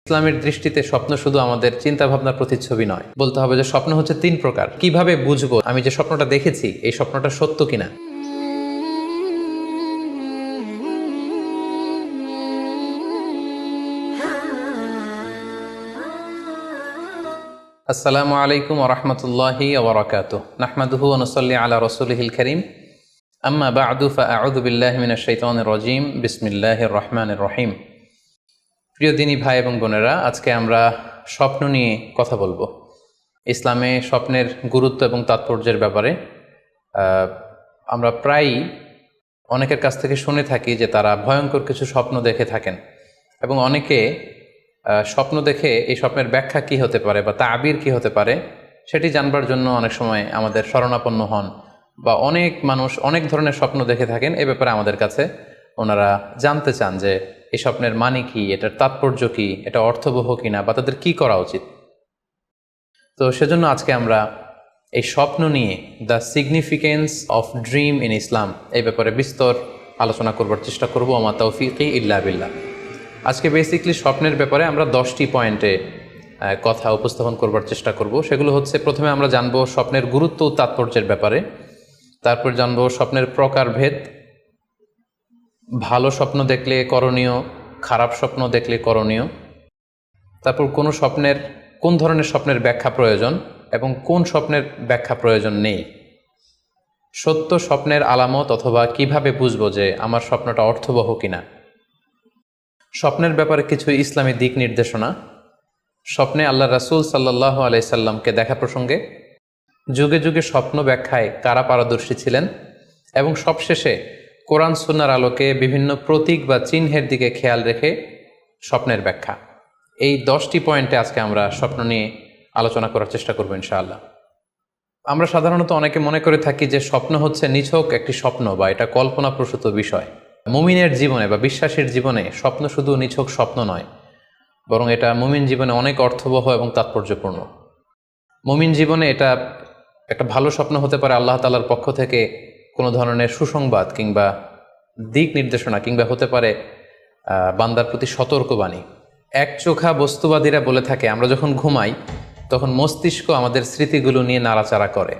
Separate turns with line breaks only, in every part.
ইসলামের দৃষ্টিতে স্বপ্ন শুধু আমাদের চিন্তা ভাবনার প্রতিচ্ছবি নয়, বলতে হবে যে স্বপ্ন হচ্ছে তিন প্রকার। কিভাবে বুঝবো আমি যে স্বপ্নটা দেখেছি এই স্বপ্নটা সত্য কিনা? আসসালামু আলাইকুম ওয়া রাহমাতুল্লাহি ওয়া বারাকাতুহু। নাহমাদুহু ওয়া নুসাল্লি আলা রাসূলিহিল কারীম। আম্মা বা'দু ফাআউযু বিল্লাহি মিনাশ শাইতানির রাজীম। বিসমিল্লাহির রহমানির রহিম। প্রিয় দিনী ভাই এবং বোনেরা, আজকে আমরা স্বপ্ন নিয়ে কথা বলবো। ইসলামে স্বপ্নের গুরুত্ব এবং তাৎপর্যের ব্যাপারে আমরা প্রায়ই অনেকের কাছ থেকে শুনে থাকি যে তারা ভয়ঙ্কর কিছু স্বপ্ন দেখে থাকেন, এবং অনেকে স্বপ্ন দেখে এই স্বপ্নের ব্যাখ্যা কী হতে পারে বা তাবির কী হতে পারে সেটি জানবার জন্য অনেক সময় আমাদের শরণাপন্ন হন, বা অনেক মানুষ অনেক ধরনের স্বপ্ন দেখে থাকেন। এ ব্যাপারে আমাদের কাছে ওনারা জানতে চান যে এই স্বপ্নের মানে কি, এটার তাৎপর্য কি, এটা অর্থবহ কিনা, বা তাদের কি করা উচিত। তো সেজন্য আজকে আমরা এই স্বপ্ন নিয়ে the significance of dream in Islam এই ব্যাপারে বিস্তর আলোচনা করবার চেষ্টা করব। আমা তাওফিকি ইল্লা বিল্লাহ। আজকে বেসিকলি স্বপ্নের ব্যাপারে আমরা 10টি পয়েন্টে কথা উপস্থাপন করবার চেষ্টা করব। সেগুলো হচ্ছে, প্রথমে আমরা জানবো স্বপ্নের গুরুত্ব ও তাৎপর্যের ব্যাপারে, তারপর জানবো স্বপ্নের প্রকারভেদ, ভালো স্বপ্ন দেখলে করণীয়, খারাপ স্বপ্ন দেখলে করণীয়, তারপর কোন ধরনের স্বপ্নের ব্যাখ্যা প্রয়োজন এবং কোন স্বপ্নের ব্যাখ্যা প্রয়োজন নেই, সত্য স্বপ্নের আলামত অথবা কিভাবে বুঝবো যে আমার স্বপ্নটা অর্থবহ কিনা, স্বপ্নের ব্যাপারে কিছু ইসলামী দিক নির্দেশনা, স্বপ্নে আল্লাহ রাসূল সাল্লাল্লাহু আলাইহি সাল্লামকে দেখা প্রসঙ্গে, যুগে যুগে স্বপ্ন ব্যাখ্যায় কারা পারদর্শী ছিলেন, এবং সবশেষে কোরআন সুন্নাহর আলোকে বিভিন্ন প্রতীক বা চিহ্নের দিকে খেয়াল রেখে স্বপ্নের ব্যাখ্যা। এই 10টি পয়েন্টে আজকে আমরা স্বপ্ন নিয়ে আলোচনা করার চেষ্টা করব ইনশাআল্লাহ। আমরা সাধারণত অনেকে মনে করে থাকি যে স্বপ্ন হচ্ছে নিছক একটি স্বপ্ন বা এটা কল্পনাপ্রসূত বিষয়। মুমিনের জীবনে বা বিশ্বাসীর জীবনে স্বপ্ন শুধু নিছক স্বপ্ন নয়, বরং এটা মুমিন জীবনে অনেক অর্থবহ এবং তাৎপর্যপূর্ণ। মুমিন জীবনে এটা একটা ভালো স্বপ্ন হতে পারে আল্লাহ তাআলার পক্ষ থেকে কোনো ধরনের সুসংবাদ কিংবা দিক নির্দেশনা, কিংবা হতে পারে বান্দার প্রতি সতর্কবাণী। একচোখা বস্তুবাদীরা বলে থাকে আমরা যখন ঘুমাই তখন মস্তিষ্ক আমাদের স্মৃতিগুলো নিয়ে নাড়াচাড়া করে,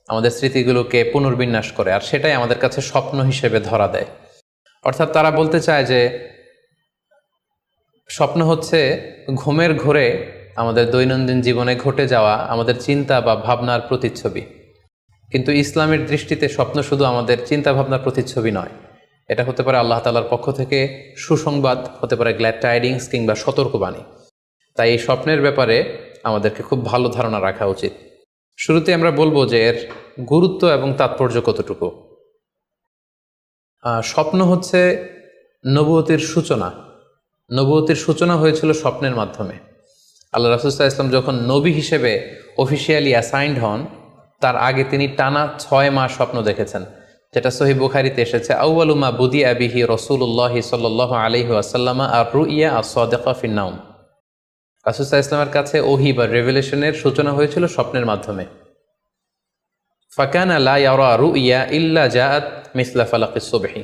আমাদের স্মৃতিগুলোকে পুনর্বিন্যাস করে, আর সেটাই আমাদের কাছে স্বপ্ন হিসেবে ধরা দেয়। অর্থাৎ তারা বলতে চায় যে স্বপ্ন হচ্ছে ঘুমের ঘোরে আমাদের দৈনন্দিন জীবনে ঘটে যাওয়া আমাদের চিন্তা বা ভাবনার প্রতিচ্ছবি। কিন্তু ইসলামের দৃষ্টিতে স্বপ্ন শুধু আমাদের চিন্তা ভাবনার প্রতিচ্ছবি নয়, এটা হতে পারে আল্লাহ তাআলার পক্ষ থেকে সুসংবাদ, হতে পারে গ্ল্যাড টাইডিংস কিংবা সতর্কবাণী। তাই এই স্বপ্নের ব্যাপারে আমাদেরকে খুব ভালো ধারণা রাখা উচিত। শুরুতে আমরা বলবো যে এর গুরুত্ব এবং তাৎপর্য কতটুকু। স্বপ্ন হচ্ছে নবুয়তের সূচনা। নবুয়তের সূচনা হয়েছিল স্বপ্নের মাধ্যমে। আল্লাহ রাসূল সাল্লাল্লাহু আলাইহি ওয়াসাল্লাম যখন নবী হিসেবে অফিসিয়ালি অ্যাসাইন্ড হন, তার আগে তিনি টানা 6 মাস স্বপ্ন দেখেছেন, যেটা সহিহ বুখারীতে এসেছে। আউয়ালু মা বুদিআ বিহি রাসূলুল্লাহ সাল্লাল্লাহু আলাইহি ওয়াসাল্লাম আর-রুইয়া আস-সাদিকা ফিন-নাওম। রাসূল সাল্লাল্লাহু আলাইহি ওয়াসাল্লামের কাছে ওহী বা রেভেলেশনের সূচনা হয়েছিল স্বপ্নের মাধ্যমে। ফাকানা লা ইয়ারা রুইয়া ইল্লা জাআত মিসলা ফালাকিস সুবহি।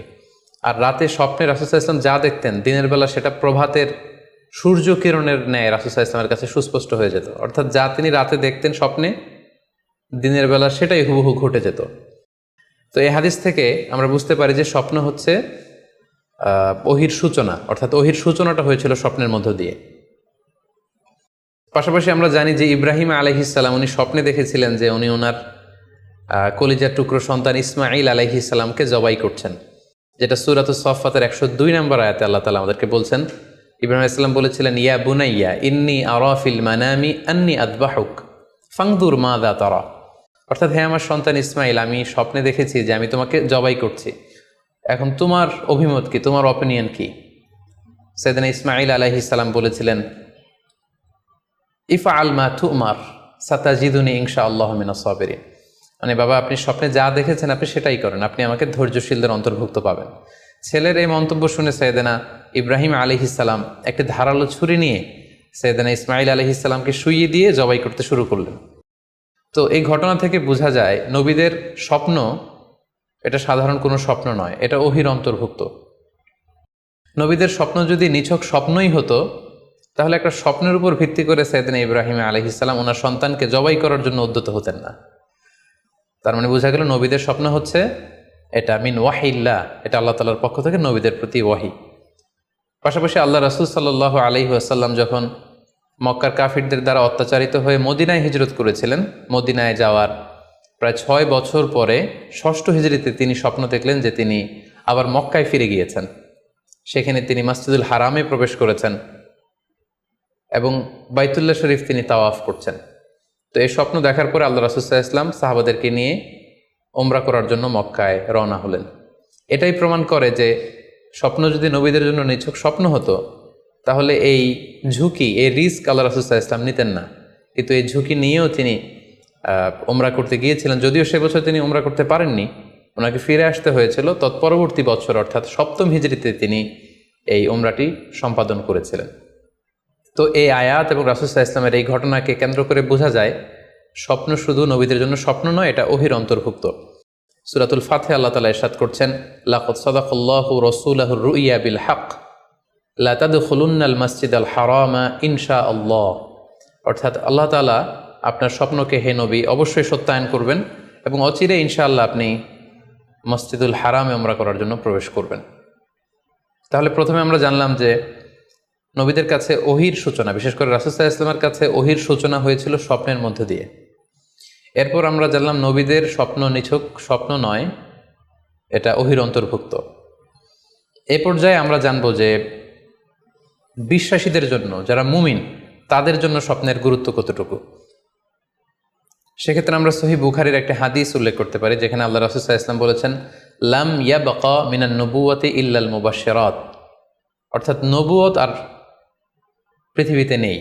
আর রাতে স্বপ্নে রাসূল সাল্লাল্লাহু আলাইহি ওয়াসাল্লাম যা দেখতেন, দিনের বেলা সেটা প্রভাতের সূর্য কিরণের ন্যায় রাসূল সাল্লাল্লাহু আলাইহি ওয়াসাল্লামের কাছে সুস্পষ্ট হয়ে যেত। অর্থাৎ যা তিনি রাতে দেখতেন স্বপ্নে, দিনের বেলা সেটাই হুবহু ঘটে যেত। তো এই হাদিস থেকে আমরা বুঝতে পারি যে স্বপ্ন হচ্ছে ওহীর সূচনা, অর্থাৎ ওহীর সূচনাটা হয়েছিল স্বপ্নের মধ্য দিয়ে। পাশাপাশি আমরা জানি যে ইব্রাহিম আলাইহিস সালাম উনি স্বপ্নে দেখেছিলেন যে উনি ওনার কলিজার টুকরো সন্তান ইসমাঈল আলাইহিস সালামকে জবাই করছেন, যেটা সূরাতুস সাফফাতের 102 নম্বর আয়াতে আল্লাহ তাআলা আমাদেরকে বলছেন। ইব্রাহিম আলাইহিস সালাম বলেছিলেন, ইয়া বুনাইয়া ইন্নী আরা ফিল মানামি আন্নী আযবাহুক ফানজুর মাযা তারা। অর্থাৎ, হে আমার সন্তান ইসমাইল, আমি স্বপ্নে দেখেছি যে আমি তোমাকে জবাই করছি, এখন তোমার অভিমত কি, তোমার অপিনিয়ন কি? সাইয়েদনা ইসমাঈল আলাইহিস সালাম বলেছিলেন, ইফআল মা তুমার সাতাজিদুনি ইনশাআল্লাহু মিনাস সাবিরিন। মানে বাবা, আপনি স্বপ্নে যা দেখেছেন আপনি সেটাই করেন, আপনি আমাকে ধৈর্যশীলদের অন্তর্ভুক্ত পাবেন। ছেলের এই মন্তব্য শুনে সাইয়েদনা ইব্রাহিম আলাইহিস সালাম একটি ধারালো ছুরি নিয়ে সাইয়েদনা ইসমাঈল আলাইহিস সালামকে শুইয়ে দিয়ে জবাই করতে শুরু করলেন। তো এই ঘটনা থেকে বোঝা যায় নবীদের স্বপ্ন এটা সাধারণ কোনো স্বপ্ন নয়, এটা ওহীর অন্তর্ভুক্ত। নবীদের স্বপ্ন যদি নিছক স্বপ্নই হতো তাহলে একটা স্বপ্নের উপর ভিত্তি করে সাইয়েদনা ইব্রাহিম আলাইহিস সালাম ওনার সন্তানকে জবাই করার জন্য উদ্যত হতেন না। তার মানে বোঝা গেল নবীদের স্বপ্ন হচ্ছে এটা মিন ওয়াহিল্লাহ, এটা আল্লাহ তাআলার পক্ষ থেকে নবীদের প্রতি ওয়াহি। পাশাপাশি আল্লাহ রাসূল সাল্লাল্লাহু আলাইহি ওয়াসাল্লাম যখন মক্কার কাফিরদের দ্বারা অত্যাচারিত হয়ে মদিনায় হিজরত করেছিলেন, মদিনায় যাওয়ার প্রায় 6 বছর পরে 6ষ্ঠ হিজরিতে তিনি স্বপ্ন দেখলেন যে তিনি আবার মক্কায় ফিরে গিয়েছেন। সেখানে তিনি মসজিদুল হারামে প্রবেশ করেছেন এবং বাইতুল্লাহ শরীফ তিনি তাওয়াফ করছেন। তো এই স্বপ্ন দেখার পরে আল্লাহ রাসূল সাল্লাল্লাহু আলাইহি ওয়াসাল্লাম সাহাবাদেরকে নিয়ে উমরা করার জন্য মক্কায় রওনা হলেন। এটাই প্রমাণ করে যে স্বপ্ন যদি নবীদের জন্য নিছক স্বপ্ন হতো তাহলে এই ঝুঁকি, এই রিস্ক আল্লাহ রাসূল সাল্লাল্লাহু আলাইহি ওয়াসাল্লাম নিতেন না। কিন্তু এই ঝুঁকি নিয়েও তিনি উমরা করতে গিয়েছিলেন, যদিও সে বছর তিনি উমরা করতে পারেননি, ওনাকে ফিরে আসতে হয়েছিল। তৎপরবর্তী বছর অর্থাৎ 7ম হিজরিতে তিনি এই উমরাটি সম্পাদন করেছিলেন। তো এই আয়াত এবং রাসূল সাল্লাল্লাহু আলাইহি ওয়াসাল্লামের এই ঘটনাকে কেন্দ্র করে বোঝা যায় স্বপ্ন শুধু নবীদের জন্য স্বপ্ন নয়, এটা ওহীর অন্তর্ভুক্ত। সূরাতুল ফাতহে আল্লাহ তাআলা ইরশাদ করছেন, লাকাদ সাদাকাল্লাহু রাসূলাহুর রুইয়া বিল হক লা তাদখুলুন্নাল মাসজিদাল হারামা ইনশাআল্লাহ। অর্থাৎ আল্লাহ তাআলা আপনার স্বপ্নকে হে নবী অবশ্যই সত্যায়ন করবেন এবং অচিরে ইনশাআল্লাহ আপনি মসজিদুল হারামে উমরা করার জন্য প্রবেশ করবেন। তাহলে প্রথমে আমরা জানলাম যে নবীদের কাছে ওহীর সূচনা, বিশেষ করে রাসূল সাল্লাল্লাহু আলাইহি ওয়াসাল্লামের কাছে ওহীর সূচনা হয়েছিল স্বপ্নের মধ্য দিয়ে। এরপর আমরা জানলাম নবীদের স্বপ্ন নিছক স্বপ্ন নয়, এটা ওহীর অন্তর্ভুক্ত। এই পর্যায়ে আমরা জানবো যে বিশ্বাসীদের জন্য, যারা মুমিন, তাদের জন্য স্বপ্নের গুরুত্ব কতটুকু। সেক্ষেত্রে আমরা সহিহ বুখারীর একটা হাদিস উল্লেখ করতে পারি, যেখানে আল্লাহ রাসূল সাল্লাল্লাহু আলাইহি ওয়াসাল্লাম বলেছেন, লাম ইয়াবকা মিনান নবুওয়াতি ইল্লাল মুবাশশিরাত। অর্থাৎ নবুয়ত আর পৃথিবীতে নেই,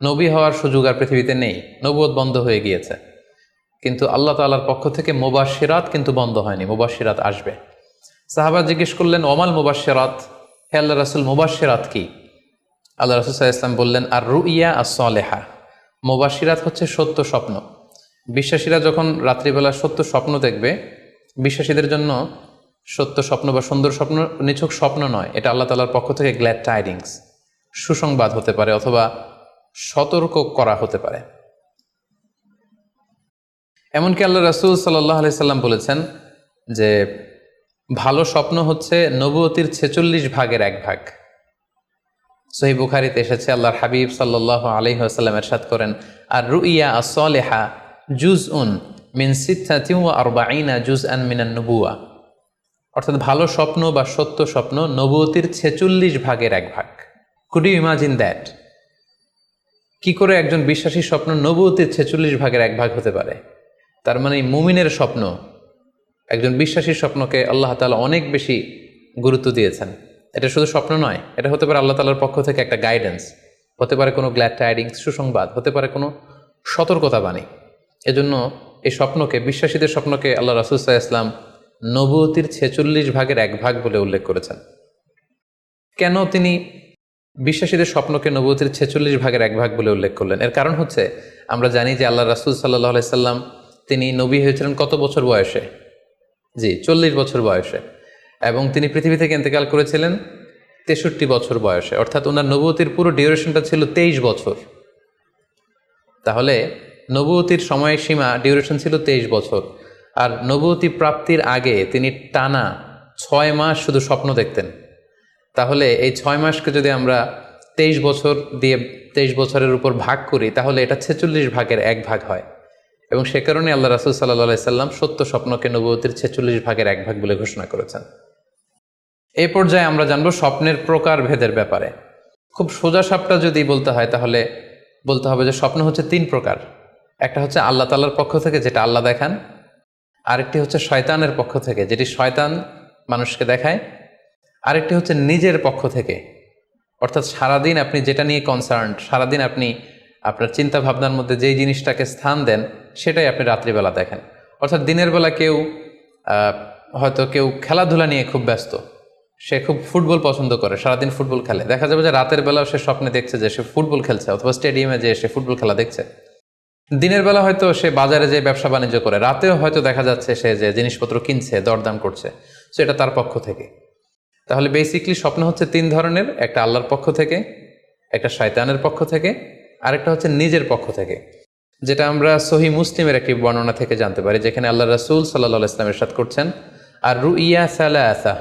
নবী হওয়ার সুযোগ আর পৃথিবীতে নেই, নবুয়ত বন্ধ হয়ে গিয়েছে। কিন্তু আল্লাহ তাআলার পক্ষ থেকে মুবাশশিরাত কিন্তু বন্ধ হয়নি, মুবাশশিরাত আসবে। সাহাবা জিজ্ঞেস করলেন, ওমাল মুবাশশিরাত, হে আল্লাহ রাসূল মুবাশশিরাত কি? আল্লাহ রাসূল সাল্লাল্লাহু আলাইহি ওয়াসাল্লাম বললেন, আর রুইয়া আস-সালেহা। মুবাশশিরাত হচ্ছে সত্য স্বপ্ন। বিশ্বাসীরা যখন রাত্রিবেলা সত্য স্বপ্ন দেখবে, বিশ্বাসীদের জন্য সত্য স্বপ্ন বা সুন্দর স্বপ্ন নিছক স্বপ্ন নয়, এটা আল্লাহ তাআলার পক্ষ থেকে গ্ল্যাড টাইডিংস, সুসংবাদ হতে পারে অথবা সতর্ক করা হতে পারে। এমনকি আল্লাহ রাসূল সাল্লাল্লাহু আলাইহি সাল্লাম বলেছেন যে ভালো স্বপ্ন হচ্ছে নবুয়তির 46 ভাগের 1 ভাগ। সহিহ বুখারীতে এসেছে, আল্লাহর হাবিব সাল্লাল্লাহু আলাইহি ওয়াসাল্লাম ইরশাদ করেন, আর রুইয়া আস-সালিহা জুজউন মিন 46 জুজআন মিনান নবুওয়া। অর্থাৎ ভালো স্বপ্ন বা সত্য স্বপ্ন নবুয়তির 46 ভাগের 1 ভাগ। Could you imagine that? কি করে একজন বিশ্বাসী স্বপ্ন নবুয়তির 46 ভাগের 1 ভাগ হতে পারে? তার মানে মুমিনের স্বপ্ন, একজন বিশ্বাসীর স্বপ্নকে আল্লাহ তাআলা অনেক বেশি গুরুত্ব দিয়েছেন। এটা শুধু স্বপ্ন নয়, এটা হতে পারে আল্লাহ তাআলার পক্ষ থেকে একটা গাইডেন্স, হতে পারে কোনো গ্ল্যাড টাইডিংস, সুসংবাদ, হতে পারে কোনো সতর্কতা বাণী। এজন্য এই স্বপ্নকে, বিশ্বাসীদের স্বপ্নকে আল্লাহ রাসূল সাল্লাল্লাহু আলাইহি ওয়াসাল্লাম নবুয়তির 46 ভাগের 1 ভাগ বলে উল্লেখ করেছেন। কেন তিনি বিশ্বাসীদের স্বপ্নকে নবুয়তির 46 ভাগের 1 ভাগ বলে উল্লেখ করলেন? এর কারণ হচ্ছে, আমরা জানি যে আল্লাহ রাসূল সাল্লাল্লাহু আলাইহি সাল্লাম তিনি নবী হয়েছিলেন কত বছর বয়সে? জি, 40 বছর বয়সে। এবং তিনি পৃথিবী থেকে ইন্তেকাল করেছিলেন 63 বছর বয়সে। অর্থাৎ ওনার নবুয়তির পুরো ডিউরেশনটা ছিল 23 বছর। তাহলে নবুয়তির সময়সীমা ডিউরেশন ছিল 23 বছর। আর নবুয়তি প্রাপ্তির আগে তিনি টানা 6 মাস শুধু স্বপ্ন দেখতেন। তাহলে এই 6 মাসকে যদি আমরা 23 বছর দিয়ে 23 বছরের উপর ভাগ করি, তাহলে এটা 46 ভাগের 1 ভাগ হয়। এবং সে কারণে আল্লাহ রাসূল সাল্লাল্লাহু আলাইহি সাল্লাম সত্য স্বপ্নকে নবুয়তির 46 ভাগের 1 ভাগ বলে ঘোষণা করেছেন। এই পর্যায়ে আমরা জানবো স্বপ্নের প্রকার ভেদের ব্যাপারে। খুব সোজা সাপটা যদি বলতে হয়, তাহলে বলতে হবে যে স্বপ্ন হচ্ছে 3 প্রকার। একটা হচ্ছে আল্লাহ তাআলার পক্ষ থেকে, যেটা আল্লাহ দেখান। আরেকটি হচ্ছে শয়তানের পক্ষ থেকে, যেটি শয়তান মানুষকে দেখায়। আরেকটি হচ্ছে নিজের পক্ষ থেকে, অর্থাৎ সারাদিন আপনি যেটা নিয়ে কনসার্ন, সারাদিন আপনি আপনার চিন্তা ভাবনার মধ্যে যেই জিনিসটাকে স্থান দেন, সেটাই আপনি রাত্রিবেলা দেখেন। অর্থাৎ দিনের বেলা হয়তো কেউ খেলাধুলা নিয়ে খুব ব্যস্ত, সে খুব ফুটবল পছন্দ করে, সারাদিন ফুটবল খেলে। দেখা যাবে যে রাতের বেলাও সে স্বপ্নে দেখছে যে সে ফুটবল খেলছে, অথবা স্টেডিয়ামে যে সে ফুটবল খেলা দেখছে। দিনের বেলা হয়তো সে বাজারে যে ব্যবসা বাণিজ্য করে, রাতেও হয়তো দেখা যাচ্ছে সে যে জিনিসপত্র কিনছে, দরদাম করছে। সো এটা তার পক্ষ থেকে। তাহলে বেসিকলি স্বপ্ন হচ্ছে 3 ধরনের। একটা আল্লাহর পক্ষ থেকে, একটা শয়তানের পক্ষ থেকে, আরেকটা হচ্ছে নিজের পক্ষ থেকে, যেটা আমরা সহি মুসলিমের একটি বর্ণনা থেকে জানতে পারি, যেখানে আল্লাহ রাসূল সাল্লাল্লাহু আলাইহি ওয়াসাল্লাম ইরশাদ করছেন, আর রুইয়া সালাসা,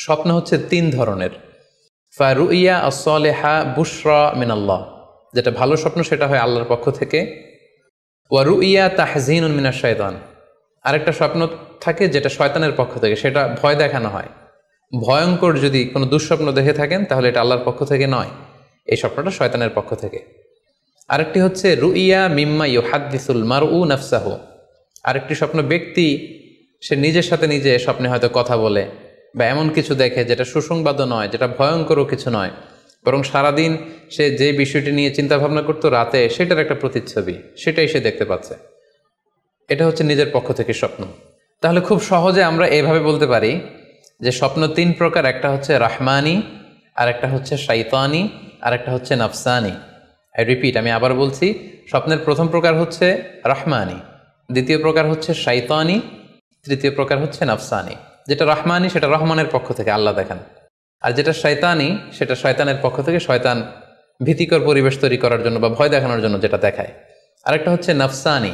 স্বপ্ন হচ্ছে 3 ধরনের। ফারুইয়া আস-সালিহা বুশরা মিনাল্লাহ, যেটা ভালো স্বপ্ন সেটা হয় আল্লাহর পক্ষ থেকে। ওয়া রুইয়া তাহজিনুন মিনাশ শাইতান, আরেকটা স্বপ্ন থাকে যেটা শয়তানের পক্ষ থেকে, সেটা ভয় দেখানো হয়। ভয়ঙ্কর যদি কোনো দুঃস্বপ্ন দেখে থাকেন তাহলে এটা আল্লাহর পক্ষ থেকে নয়, এই স্বপ্নটা শয়তানের পক্ষ থেকে। আরেকটি হচ্ছে রুইয়া মিম্মা ইউহাদ্দিসুল মারউ নাফসাহু, আরেকটি স্বপ্ন ব্যক্তি সে নিজের সাথে নিজে স্বপ্নে হয়তো কথা বলে বা এমন কিছু দেখে যেটা সুসংবাদও নয়, যেটা ভয়ঙ্করও কিছু নয়, বরং সারাদিন সে যে বিষয়টি নিয়ে চিন্তা ভাবনা করতো রাতে সেটার একটা প্রতিচ্ছবি, সেটাই সে দেখতে পাচ্ছে। এটা হচ্ছে নিজের পক্ষ থেকে স্বপ্ন। তাহলে খুব সহজে আমরা এভাবে বলতে পারি যে স্বপ্ন 3 প্রকার, একটা হচ্ছে রাহমানি, আর একটা হচ্ছে শাইতানি, আর একটা হচ্ছে নাফসানি। আমি আবার বলছি, স্বপ্নের প্রথম প্রকার হচ্ছে রাহমানি, দ্বিতীয় প্রকার হচ্ছে শাইতানি, তৃতীয় প্রকার হচ্ছে নাফসানি। যেটা রাহমানি সেটা রহমানের পক্ষ থেকে, আল্লাহ দেখান। আর যেটা শয়তানি সেটা শয়তানের পক্ষ থেকে, শয়তান ভীতিকর পরিবেশ তৈরি করার জন্য বা ভয় দেখানোর জন্য যেটা দেখায়। আরেকটা হচ্ছে নাফসানি,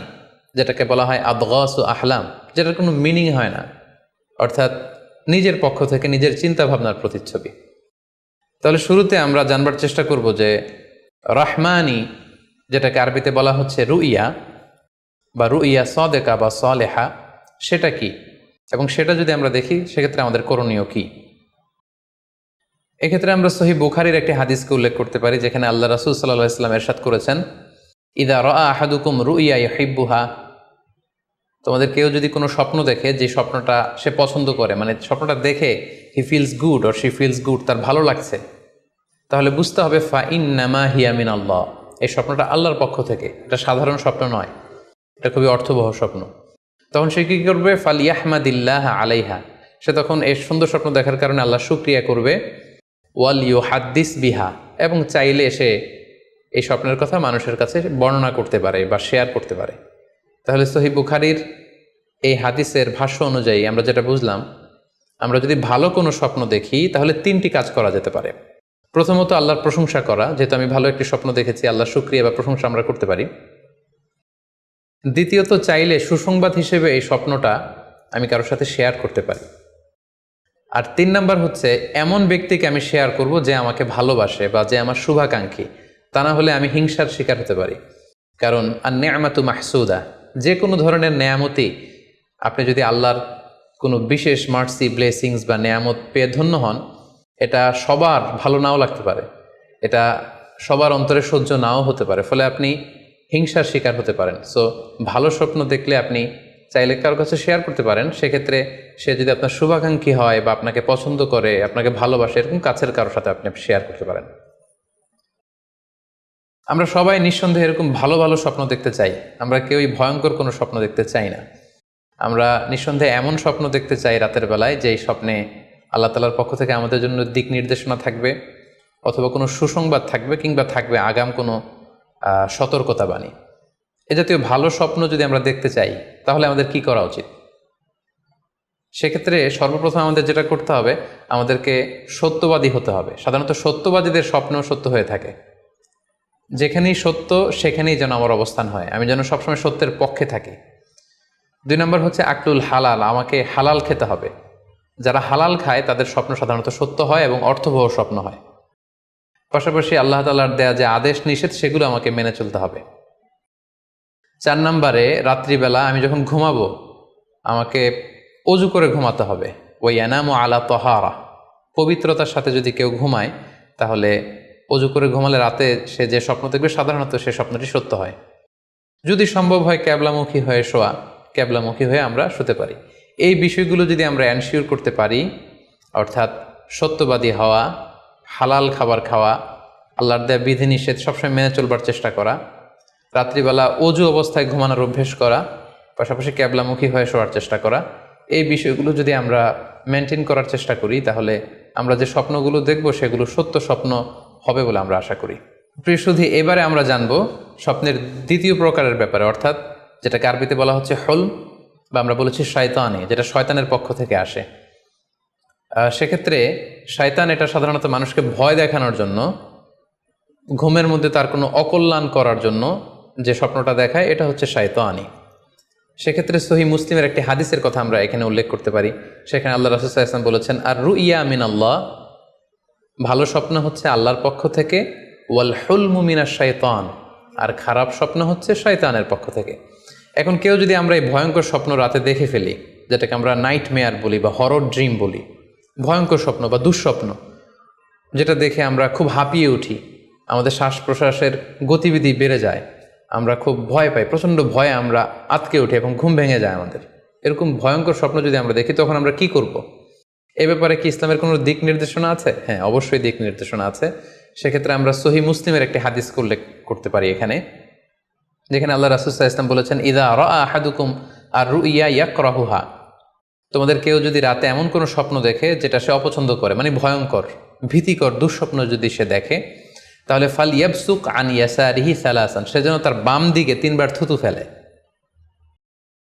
যেটাকে বলা হয় আদগাস ও আহলাম, যেটার কোনো মিনিং হয় না, অর্থাৎ নিজের পক্ষ থেকে নিজের চিন্তা ভাবনার প্রতিচ্ছবি। তাহলে শুরুতে আমরা জানবার চেষ্টা করব যে রহমানি, যেটাকে আরবিতে বলা হচ্ছে রুইয়া বা রুইয়া সাদেকা বা সালেহা, সেটা কি, এবং সেটা যদি আমরা দেখি সেক্ষেত্রে আমাদের করণীয় কি। এক্ষেত্রে আমরা সহিহ বুখারীর একটি হাদিসকে উল্লেখ করতে পারি, যেখানে আল্লাহ রাসূল সাল্লাল্লাহু আলাইহি ওয়াসাল্লাম ইরশাদ করেছেন, ইদা রাআ আহাদুকুম রুইয়া ইউহিব্বুহা, তোমাদের কেউ যদি কোনো স্বপ্ন দেখে যে স্বপ্নটা সে পছন্দ করে, মানে স্বপ্নটা দেখে he feels good or she feels good, তার ভালো লাগছে, তাহলে বুঝতে হবে ফা ইন্নামা হিয়া মিনাল্লাহ, এই স্বপ্নটা আল্লাহর পক্ষ থেকে, এটা সাধারণ স্বপ্ন নয়, এটা খুবই অর্থবহ স্বপ্ন। তখন সে কী করবে? ফালিয়াহমাদিল্লাহ আলাইহা, সে তখন এই সুন্দর স্বপ্ন দেখার কারণে আল্লাহ শুকরিয়া করবে। ওয়াল ইউহাদ্দিস বিহা, এবং চাইলে সে এই স্বপ্নের কথা মানুষের কাছে বর্ণনা করতে পারে বা শেয়ার করতে পারে। তাহলে সহিহ বুখারীর এই হাদিসের ভাষ্য অনুযায়ী আমরা যেটা বুঝলাম, আমরা যদি ভালো কোনো স্বপ্ন দেখি তাহলে 3টি কাজ করা যেতে পারে। প্রথমত আল্লাহর প্রশংসা করা, যেহেতু আমি ভালো একটি স্বপ্ন দেখেছি, আল্লাহর শুকরিয়া বা প্রশংসা আমরা করতে পারি। দ্বিতীয়ত চাইলে সুসংবাদ হিসেবে এই স্বপ্নটা আমি কারোর সাথে শেয়ার করতে পারি। আর 3 নাম্বার হচ্ছে এমন ব্যক্তিকে আমি শেয়ার করব যে আমাকে ভালোবাসে বা যে আমার শুভাকাঙ্ক্ষী, তা না হলে আমি হিংসার শিকার হতে পারি। কারণ আর নেয়ামাতু মাহসুদা, যে কোনো ধরনের নেয়ামতি, আপনি যদি আল্লাহর কোনো বিশেষ মার্সি, ব্লেসিংস বা নেয়ামত পেয়ে ধন্য হন, এটা সবার ভালো নাও লাগতে পারে, এটা সবার অন্তরে সহ্য নাও হতে পারে, ফলে আপনি হিংসার শিকার হতে পারেন। সো ভালো স্বপ্ন দেখলে আপনি চাইলে কারোর কাছে শেয়ার করতে পারেন, সেক্ষেত্রে সে যদি আপনার শুভাকাঙ্ক্ষী হয় বা আপনাকে পছন্দ করে, আপনাকে ভালোবাসে, এরকম কাছের কারোর সাথে আপনি শেয়ার করতে পারেন। আমরা সবাই নিঃসন্দেহে এরকম ভালো ভালো স্বপ্ন দেখতে চাই, আমরা কেউই ভয়ঙ্কর কোনো স্বপ্ন দেখতে চাই না। আমরা নিঃসন্দেহে এমন স্বপ্ন দেখতে চাই রাতের বেলায় যেই স্বপ্নে আল্লাহ তাআলার পক্ষ থেকে আমাদের জন্য দিক নির্দেশনা থাকবে, অথবা কোনো সুসংবাদ থাকবে, কিংবা থাকবে আগাম কোনো সতর্কতা বাণী। এ জাতীয় ভালো স্বপ্ন যদি আমরা দেখতে চাই তাহলে আমাদের কি করা উচিত? সেক্ষেত্রে সর্বপ্রথম আমাদের যেটা করতে হবে, আমাদেরকে সত্যবাদী হতে হবে। সাধারণত সত্যবাদীদের স্বপ্ন সত্য হয়ে থাকে। যেখানেই সত্য সেখানেই যেন আমার অবস্থান হয়, আমি যেন সবসময় সত্যের পক্ষে থাকি। 2 নম্বর হচ্ছে আকলুল হালাল, আমাকে হালাল খেতে হবে। যারা হালাল খায় তাদের স্বপ্ন সাধারণত সত্য হয় এবং অর্থবহ স্বপ্ন হয়। পাশাপাশি আল্লাহ তাআলার দেয়া যে আদেশ নিষেধ সেগুলো আমাকে মেনে চলতে হবে। 4 নম্বরে রাত্রিবেলা আমি যখন ঘুমাবো আমাকে অজু করে ঘুমাতে হবে। ওই ইয়ানামু আলা তাহারা, পবিত্রতার সাথে যদি কেউ ঘুমায় তাহলে অজু করে ঘুমালে রাতে সে যে স্বপ্ন দেখবে সাধারণত সে স্বপ্নটি সত্য হয়। যদি সম্ভব হয় ক্যাবলামুখী হয়ে শোয়া, ক্যাবলামুখী হয়ে আমরা শুতে পারি। এই বিষয়গুলো যদি আমরা এনশিওর করতে পারি, অর্থাৎ সত্যবাদী হওয়া, হালাল খাবার খাওয়া, আল্লাহর দেয়া বিধিনিষেধ সবসময় মেনে চলবার চেষ্টা করা, রাত্রিবেলা অজু অবস্থায় ঘুমানোর অভ্যেস করা, পাশাপাশি ক্যাবলামুখী হয়ে শোয়ার চেষ্টা করা, এই বিষয়গুলো যদি আমরা মেনটেন করার চেষ্টা করি তাহলে আমরা যে স্বপ্নগুলো দেখব সেগুলো সত্য স্বপ্ন হবে বলে আমরা আশা করি। প্রিয় সুধী, এবারে আমরা জানব স্বপ্নের দ্বিতীয় প্রকারের ব্যাপারে, অর্থাৎ যেটাকে আরবিতে বলা হচ্ছে হলম, বা আমরা বলেছি শয়তানি, যেটা শয়তানের পক্ষ থেকে আসে। সেক্ষেত্রে শয়তান এটা সাধারণত মানুষকে ভয় দেখানোর জন্য ঘুমের মধ্যে তার কোনো অকল্যাণ করার জন্য যে স্বপ্নটা দেখায় এটা হচ্ছে শায়তানি। সেক্ষেত্রে সহিহ মুসলিমের একটি হাদিসের কথা আমরা এখানে উল্লেখ করতে পারি। সেখানে আল্লাহ রাসূল সাল্লাল্লাহু আলাইহি ওয়াসাল্লাম বলেছেন, আর রুইয়া মিনাল্লাহ, ভালো স্বপ্ন হচ্ছে আল্লাহর পক্ষ থেকে, ওয়াল হুলমু মিনাশ শাইতান, আর খারাপ স্বপ্ন হচ্ছে শয়তানের পক্ষ থেকে। এখন কেউ যদি আমরা এই ভয়ঙ্কর স্বপ্ন রাতে দেখে ফেলি, যেটাকে আমরা নাইট মেয়ার বলি বা হরর ড্রিম বলি, ভয়ঙ্কর স্বপ্ন বা দুঃস্বপ্ন, যেটা দেখে আমরা খুব হাঁপিয়ে উঠি, আমাদের শ্বাস প্রশ্বাসের গতিবিধি বেড়ে যায়, আমরা খুব ভয় পাই, প্রচণ্ড ভয়ে আমরা আটকে উঠি এবং ঘুম ভেঙে যায় আমাদের, এরকম ভয়ঙ্কর স্বপ্ন যদি আমরা দেখি তখন আমরা কি করব? এ ব্যাপারে কি ইসলামের কোনো দিক নির্দেশনা আছে? হ্যাঁ, অবশ্যই দিক নির্দেশনা আছে। সেক্ষেত্রে আমরা সহিহ মুসলিমের একটি হাদিস উল্লেখ করতে পারি এখানে, যেখানে আল্লাহ রাসূল সাল্লাল্লাহু আলাইহি ওয়াসাল্লাম বলেছেন, ইযা রাআ আহাদুকুম আর রুইয়া ইয়াকরাহুহা, তোমাদের কেউ যদি রাতে এমন কোনো স্বপ্ন দেখে যেটা সে অপছন্দ করে, মানে ভয়ঙ্কর ভীতিকর দুঃস্বপ্ন যদি সে দেখে, তাহলে ফাল ইয়াবসুক আন ইয়াসারিহি সালাসান, সে যেন তার বাম দিকে 3 বার থুতু ফেলে।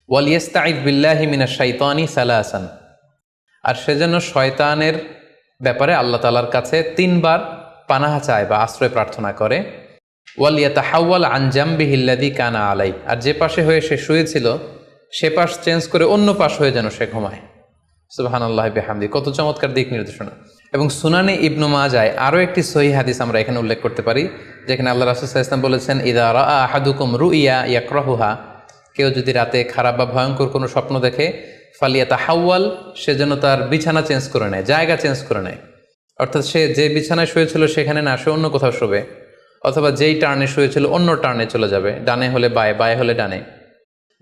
ওয়াল ইস্তাঈদ বিল্লাহি মিনাশ শাইতানি সালাসান, আর সে যেন শয়তানের ব্যাপারে আল্লাহ তাআলার কাছে 3 বার পানাহ চায় বা আশ্রয় প্রার্থনা করে। ওয়াল ইয়াতাহাওয়াল আন জামবিহি আল্লাযী কানা আলাই, আর যে পাশে হয়ে সে শুয়েছিল সে পাশ চেঞ্জ করে অন্য পাশ হয়ে যেন সে ঘুমায়। সুবহানাল্লাহি বিহামদি, কত চমৎকার দিক নির্দেশনা। এবং সুনানে ইবনু মাজায় আরও একটি সহিহ হাদিস আমরা এখানে উল্লেখ করতে পারি, যেখানে আল্লাহ রাসূল সাল্লাল্লাহু আলাইহি ওয়াসাল্লাম বলেছেন, ইযা রাআ আহাদুকুম রুইয়া ইয়াকরাহুহা, কেউ যদি রাতে খারাপ বা ভয়ঙ্কর কোনো স্বপ্ন দেখে, ফালিয়াতাহাওয়াল, সে যেন তার বিছানা চেঞ্জ করে নেয়, জায়গা চেঞ্জ করে নেয়। অর্থাৎ সে যে বিছানায় শুয়েছিল সেখানে না, সে অন্য কোথাও শোবে, অথবা যেই টার্নে শুয়েছিল অন্য টার্নে চলে যাবে, ডানে হলে বায়ে, বায়ে হলে ডানে।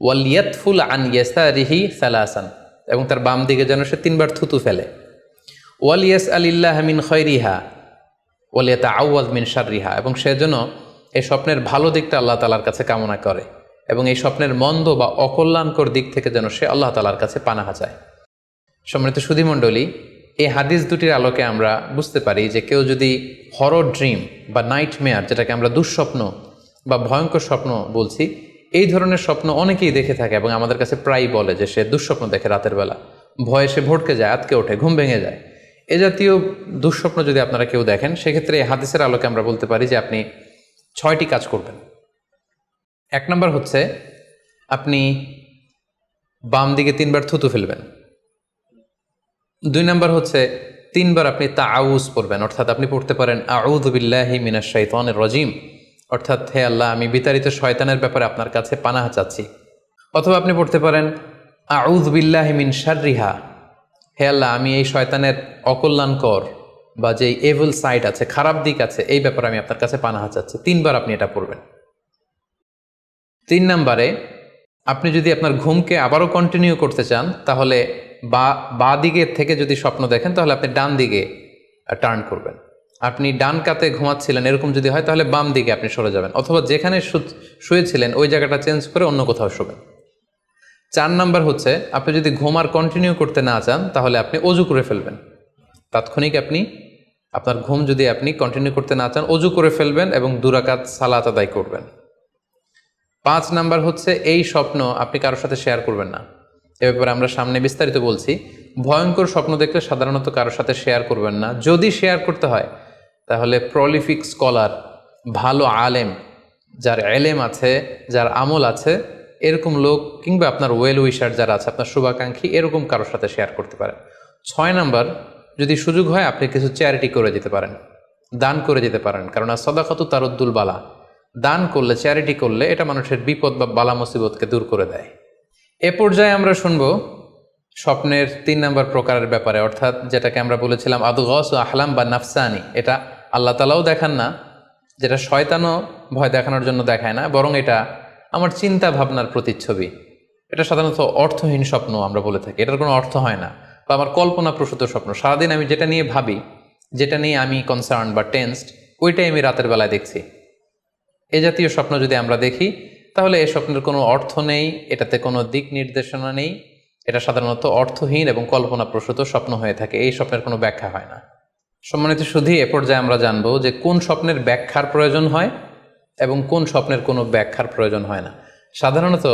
ওয়াল ইয়াতফুল আন ইয়াসারিহি সালাসান, এবং তার বাম দিকে যেন সে 3 বার থুতু ফেলে। ওয়াল ইয়াসআলিল্লাহ মিন খায়রিহা ওয়াল ইয়াতাআওয়ায মিন শাররিহা, এবং সে যেন এই স্বপ্নের ভালো দিকটা আল্লাহ তাআলার কাছে কামনা করে, এবং এই স্বপ্নের মন্দ বা অকল্যাণকর দিক থেকে যেন সে আল্লাহ তাআলার কাছে পানাহা চায়। সম্মানিত সুধীমণ্ডলী, এই হাদিস দুটির আলোকে আমরা বুঝতে পারি যে কেউ যদি হরর ড্রিম বা নাইট মেয়ার, যেটাকে আমরা দুঃস্বপ্ন বা ভয়ঙ্কর স্বপ্ন বলছি, এই ধরনের স্বপ্ন অনেকেই দেখে থাকে এবং আমাদের কাছে প্রায়ই বলে যে সে দুঃস্বপ্ন দেখে রাতের বেলা, ভয়ে সে ভটকে যায়, আটকে ওঠে, ঘুম ভেঙে যায়। এ জাতীয় দুঃস্বপ্ন যদি আপনারা কেউ দেখেন, সেক্ষেত্রে এই হাদিসের আলোকে আমরা বলতে পারি যে আপনি 6টি কাজ করবেন। 1 নম্বর হচ্ছে আপনি বাম দিকে 3 বার থুতু ফেলবেন। 2 নম্বর হচ্ছে 3 বার আপনি তাআউজ পড়বেন, অর্থাৎ আপনি পড়তে পারেন আউযু বিল্লাহি মিনাশ শাইতানির রাজিম, অর্থাৎ হে আল্লাহ, আমি বিতাড়িত শয়তানের ব্যাপারে আপনার কাছে পানাহ চাচ্ছি। অথবা আপনি পড়তে পারেন আউযু বিল্লাহি মিন শাররিহা, হে আল্লাহ, আমি এই শয়তানের অকল্যাণকর বা যেই এভিল সাইড আছে, খারাপ দিক আছে, এই ব্যাপারে আমি আপনার কাছে পানাহ চাচ্ছি। 3 বার আপনি এটা পড়বেন। 3 নম্বরে আপনি যদি আপনার ঘুমকে আবারও কন্টিনিউ করতে চান, তাহলে বা দিকে থেকে যদি স্বপ্ন দেখেন, তাহলে আপনি ডান দিকে টার্ন করবেন। আপনি ডান কাতে ঘুমাচ্ছিলেন এরকম যদি হয়, তাহলে বাম দিকে আপনি সরে যাবেন, অথবা যেখানে শুয়েছিলেন ওই জায়গাটা চেঞ্জ করে অন্য কোথাও শোবেন। 4 নম্বর হচ্ছে আপনি যদি ঘুম আর কন্টিনিউ করতে না চান, তাহলে আপনি অজু করে ফেলবেন। তাৎক্ষণিক আপনি আপনার ঘুম যদি আপনি কন্টিনিউ করতে না চান, অজু করে ফেলবেন এবং 2 রাকাত সালাত আদায় করবেন। 5 নাম্বার হচ্ছে এই স্বপ্ন আপনি কারোর সাথে শেয়ার করবেন না। এ ব্যাপারে আমরা সামনে বিস্তারিত বলছি। ভয়ঙ্কর স্বপ্ন দেখলে সাধারণত কারোর সাথে শেয়ার করবেন না। যদি শেয়ার করতে হয় তাহলে প্রলিফিক স্কলার, ভালো আলেম, যার এলেম আছে, যার আমল আছে, এরকম লোক, কিংবা আপনার ওয়েল উইশার যারা আছে, আপনার শুভাকাঙ্ক্ষী, এরকম কারোর সাথে শেয়ার করতে পারেন। 6 নাম্বার, যদি সুযোগ হয় আপনি কিছু চ্যারিটি করে যেতে পারেন, দান করে যেতে পারেন, কারণ সাদাকাতু তারুদ্দুল বালা, দান করলে, চ্যারিটি করলে এটা মানুষের বিপদ বা বালা মুসিবতকে দূর করে দেয়। এ পর্যায়ে আমরা শুনব স্বপ্নের 3 নম্বর প্রকারের ব্যাপারে, অর্থাৎ যেটাকে আমরা বলেছিলাম আদগাস ও আহলাম বা নাফসানি। এটা আল্লাহ তাআলাও দেখান না, যেটা শয়তানও ভয় দেখানোর জন্য দেখায় না, বরং এটা আমার চিন্তা ভাবনার প্রতিচ্ছবি। এটা সাধারণত অর্থহীন স্বপ্ন আমরা বলে থাকি, এটার কোনো অর্থ হয় না, বা আমার কল্পনাপ্রসূত স্বপ্ন। সারাদিন আমি যেটা নিয়ে ভাবি, যেটা নিয়ে আমি কনসার্ন বা টেন্সড, ওইটাই আমি রাতের বেলায় দেখছি। এ জাতীয় স্বপ্ন যদি আমরা দেখি, তাহলে এই স্বপ্নের কোনো অর্থ নেই, এটাতে কোনো দিক নির্দেশনা নেই, এটা সাধারণত অর্থহীন এবং কল্পনাপ্রসূত স্বপ্ন হয়ে থাকে। এই স্বপ্নের কোনো ব্যাখ্যা হয় না। সম্মানিত সুধী, এ পর্যায়ে আমরা জানবো যে কোন স্বপ্নের ব্যাখ্যার প্রয়োজন হয় এবং কোন স্বপ্নের কোনো ব্যাখ্যার প্রয়োজন হয় না। সাধারণত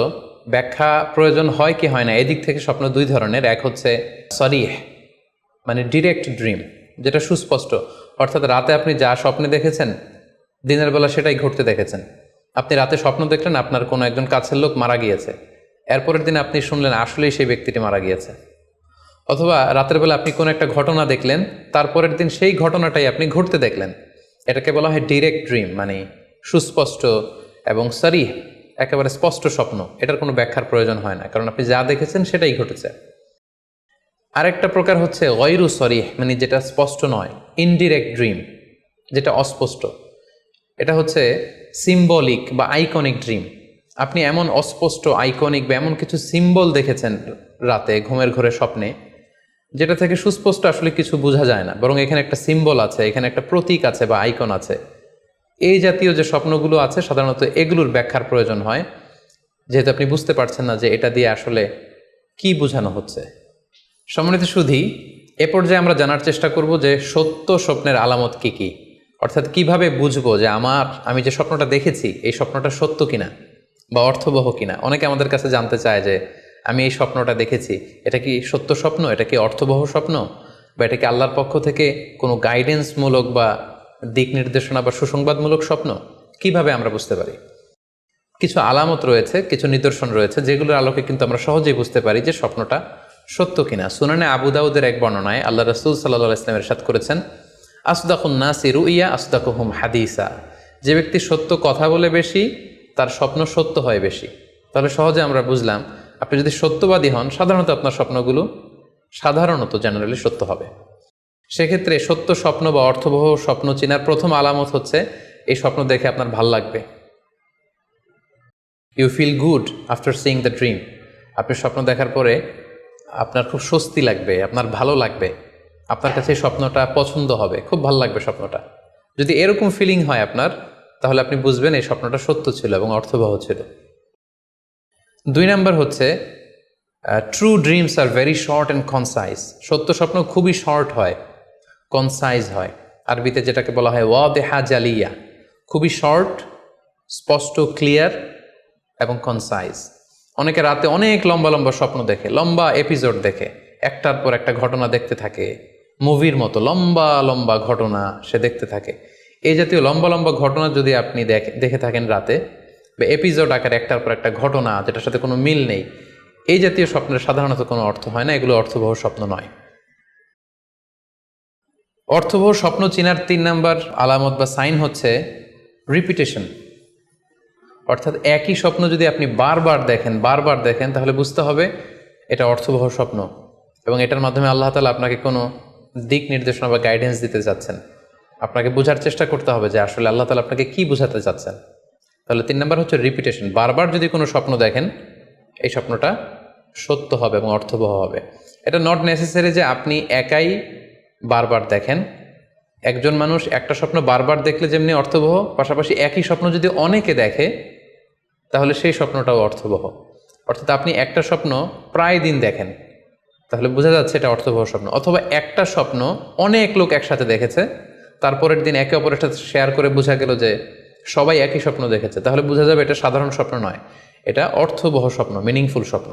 ব্যাখ্যা প্রয়োজন হয় কি হয় না, এদিক থেকে স্বপ্ন 2 ধরনের। এক হচ্ছে সরিহ, মানে ডিরেক্ট ড্রিম, যেটা সুস্পষ্ট, অর্থাৎ রাতে আপনি যা স্বপ্নে দেখেছেন দিনের বেলা সেটাই ঘটতে দেখেছেন। আপনি রাতে স্বপ্ন দেখলেন আপনার কোনো একজন কাছের লোক মারা গিয়েছে, এরপরের দিন আপনি শুনলেন আসলেই সেই ব্যক্তিটি মারা গিয়েছে। অথবা রাতের বেলা আপনি কোনো একটা ঘটনা দেখলেন, তারপরের দিন সেই ঘটনাটাই আপনি ঘটতে দেখলেন। এটাকে বলা হয় ডিরেক্ট ড্রিম, মানে সুস্পষ্ট এবং সারিহ, একেবারে স্পষ্ট স্বপ্ন। এটার কোনো ব্যাখ্যার প্রয়োজন হয় না, কারণ আপনি যা দেখেছেন সেটাই ঘটেছে। আরেকটা প্রকার হচ্ছে গয়রু সরিহ, মানে যেটা স্পষ্ট নয়, ইনডিরেক্ট ড্রিম, যেটা অস্পষ্ট। এটা হচ্ছে সিম্বলিক বা আইকনিক ড্রিম। আপনি এমন অস্পষ্ট আইকনিক বা এমন কিছু সিম্বল দেখেছেন রাতে ঘুমের ঘোরে স্বপ্নে, যেটা থেকে সুস্পষ্ট আসলে কিছু বোঝা যায় না, বরং এখানে একটা সিম্বল আছে, এখানে একটা প্রতীক আছে বা আইকন আছে। এই জাতীয় যে স্বপ্নগুলো আছে সাধারণত এগুলোর ব্যাখ্যার প্রয়োজন হয়, যেহেতু আপনি বুঝতে পারছেন না যে এটা দিয়ে আসলে কি বোঝানো হচ্ছে। সম্মানিত সুধী, এ পর্যায়ে আমরা জানার চেষ্টা করব যে সত্য স্বপ্নের আলামত কি কি, অর্থাৎ কিভাবে বুঝবো যে আমি যে স্বপ্নটা দেখেছি এই স্বপ্নটা সত্য কিনা বা অর্থবহ কিনা। অনেকে আমাদের কাছে জানতে চায় যে আমি এই স্বপ্নটা দেখেছি, এটা কি সত্য স্বপ্ন, এটা কি অর্থবহ স্বপ্ন, বা এটা কি আল্লাহর পক্ষ থেকে কোনো গাইডেন্সমূলক বা দিক নির্দেশনা বা সুসংবাদমূলক স্বপ্ন। কিভাবে আমরা বুঝতে পারি? কিছু আলামত রয়েছে, কিছু নিদর্শন রয়েছে, যেগুলোর আলোকে কিন্তু আমরা সহজেই বুঝতে পারি যে স্বপ্নটা সত্য কিনা। সুনানে আবু দাউদের এক বর্ণনায় আল্লাহ রাসূল সাল্লাল্লাহু আলাইহি ওয়াসাল্লাম ইরশাদ করেছেন, আসদাকুন নাসি রুইয়া আসদাকুহুম হাদিসা। যে ব্যক্তি সত্য কথা বলে বেশি, তার স্বপ্ন সত্য হয় বেশি। তাহলে সহজে আমরা বুঝলাম, আপনি যদি সত্যবাদী হন, সাধারণত আপনার স্বপ্নগুলো জেনারেলি সত্য হবে। সেক্ষেত্রে সত্য স্বপ্ন বা অর্থবহ স্বপ্ন চেনার প্রথম আলামত হচ্ছে এই স্বপ্ন দেখে আপনার ভাল লাগবে। You feel good after seeing the dream. আপনি স্বপ্ন দেখার পরে আপনার খুব স্বস্তি লাগবে, আপনার ভালো লাগবে, আপনার কাছে এই স্বপ্নটা পছন্দ হবে, খুব ভালো লাগবে স্বপ্নটা। যদি এরকম ফিলিং হয় আপনার, তাহলে আপনি বুঝবেন এই স্বপ্নটা সত্য ছিল এবং অর্থবহ ছিল। 2 নাম্বার হচ্ছে true dreams are very short and concise. সত্য স্বপ্ন খুবই শর্ট হয়, কনসাইজ হয়। আরবিতে যেটাকে বলা হয় ওয়াদেহা জালিয়া, খুবই শর্ট, স্পষ্ট, ক্লিয়ার এবং কনসাইজ। অনেকে রাতে অনেক লম্বা লম্বা স্বপ্ন দেখে, লম্বা এপিসোড দেখে, একটার পর একটা ঘটনা দেখতে থাকে, মুভির মতো লম্বা লম্বা ঘটনা সে দেখতে থাকে। এই জাতীয় লম্বা লম্বা ঘটনা যদি আপনি দেখে থাকেন রাতে, বা এপিসোড আকারে একটার পর একটা ঘটনা যেটার সাথে কোনো মিল নেই, এই জাতীয় স্বপ্নের সাধারণত কোনো অর্থ হয় না, এগুলো অর্থবহ স্বপ্ন নয়। অর্থবহ স্বপ্ন চেনার 3 নাম্বার আলামত বা সাইন হচ্ছে রিপিটেশন। অর্থাৎ একই স্বপ্ন যদি আপনি বারবার দেখেন তাহলে বুঝতে হবে এটা অর্থবহ স্বপ্ন, এবং এটার মাধ্যমে আল্লাহ তাআলা আপনাকে কোনো দিক নির্দেশনা বা গাইডেন্স দিতে যাচ্ছেন। আপনাকে বোঝার চেষ্টা করতে হবে যে আসলে আল্লাহ তাআলা আপনাকে কি বোঝাতে চাচ্ছেন। তাহলে 3 নাম্বার হচ্ছে রিপিটেশন। বারবার যদি কোনো স্বপ্ন দেখেন, এই স্বপ্নটা সত্য হবে এবং অর্থবহ হবে। এটা নট নেসেসারি যে আপনি একাই বারবার দেখেন। একজন মানুষ একটা স্বপ্ন বারবার দেখলে যেমনি অর্থবহ, পাশাপাশি একই স্বপ্ন যদি অনেকে দেখে তাহলে সেই স্বপ্নটাও অর্থবহ। অর্থাৎ আপনি একটা স্বপ্ন প্রায় দিন দেখেন, তাহলে বোঝা যাচ্ছে এটা অর্থবহ স্বপ্ন। অথবা একটা স্বপ্ন অনেক লোক একসাথে দেখেছে, তারপরের দিন একে অপরের সাথে শেয়ার করে বোঝা গেল যে সবাই একই স্বপ্ন দেখেছে, তাহলে বোঝা যাবে এটা সাধারণ স্বপ্ন নয়, এটা অর্থবহ স্বপ্ন, মিনিংফুল স্বপ্ন।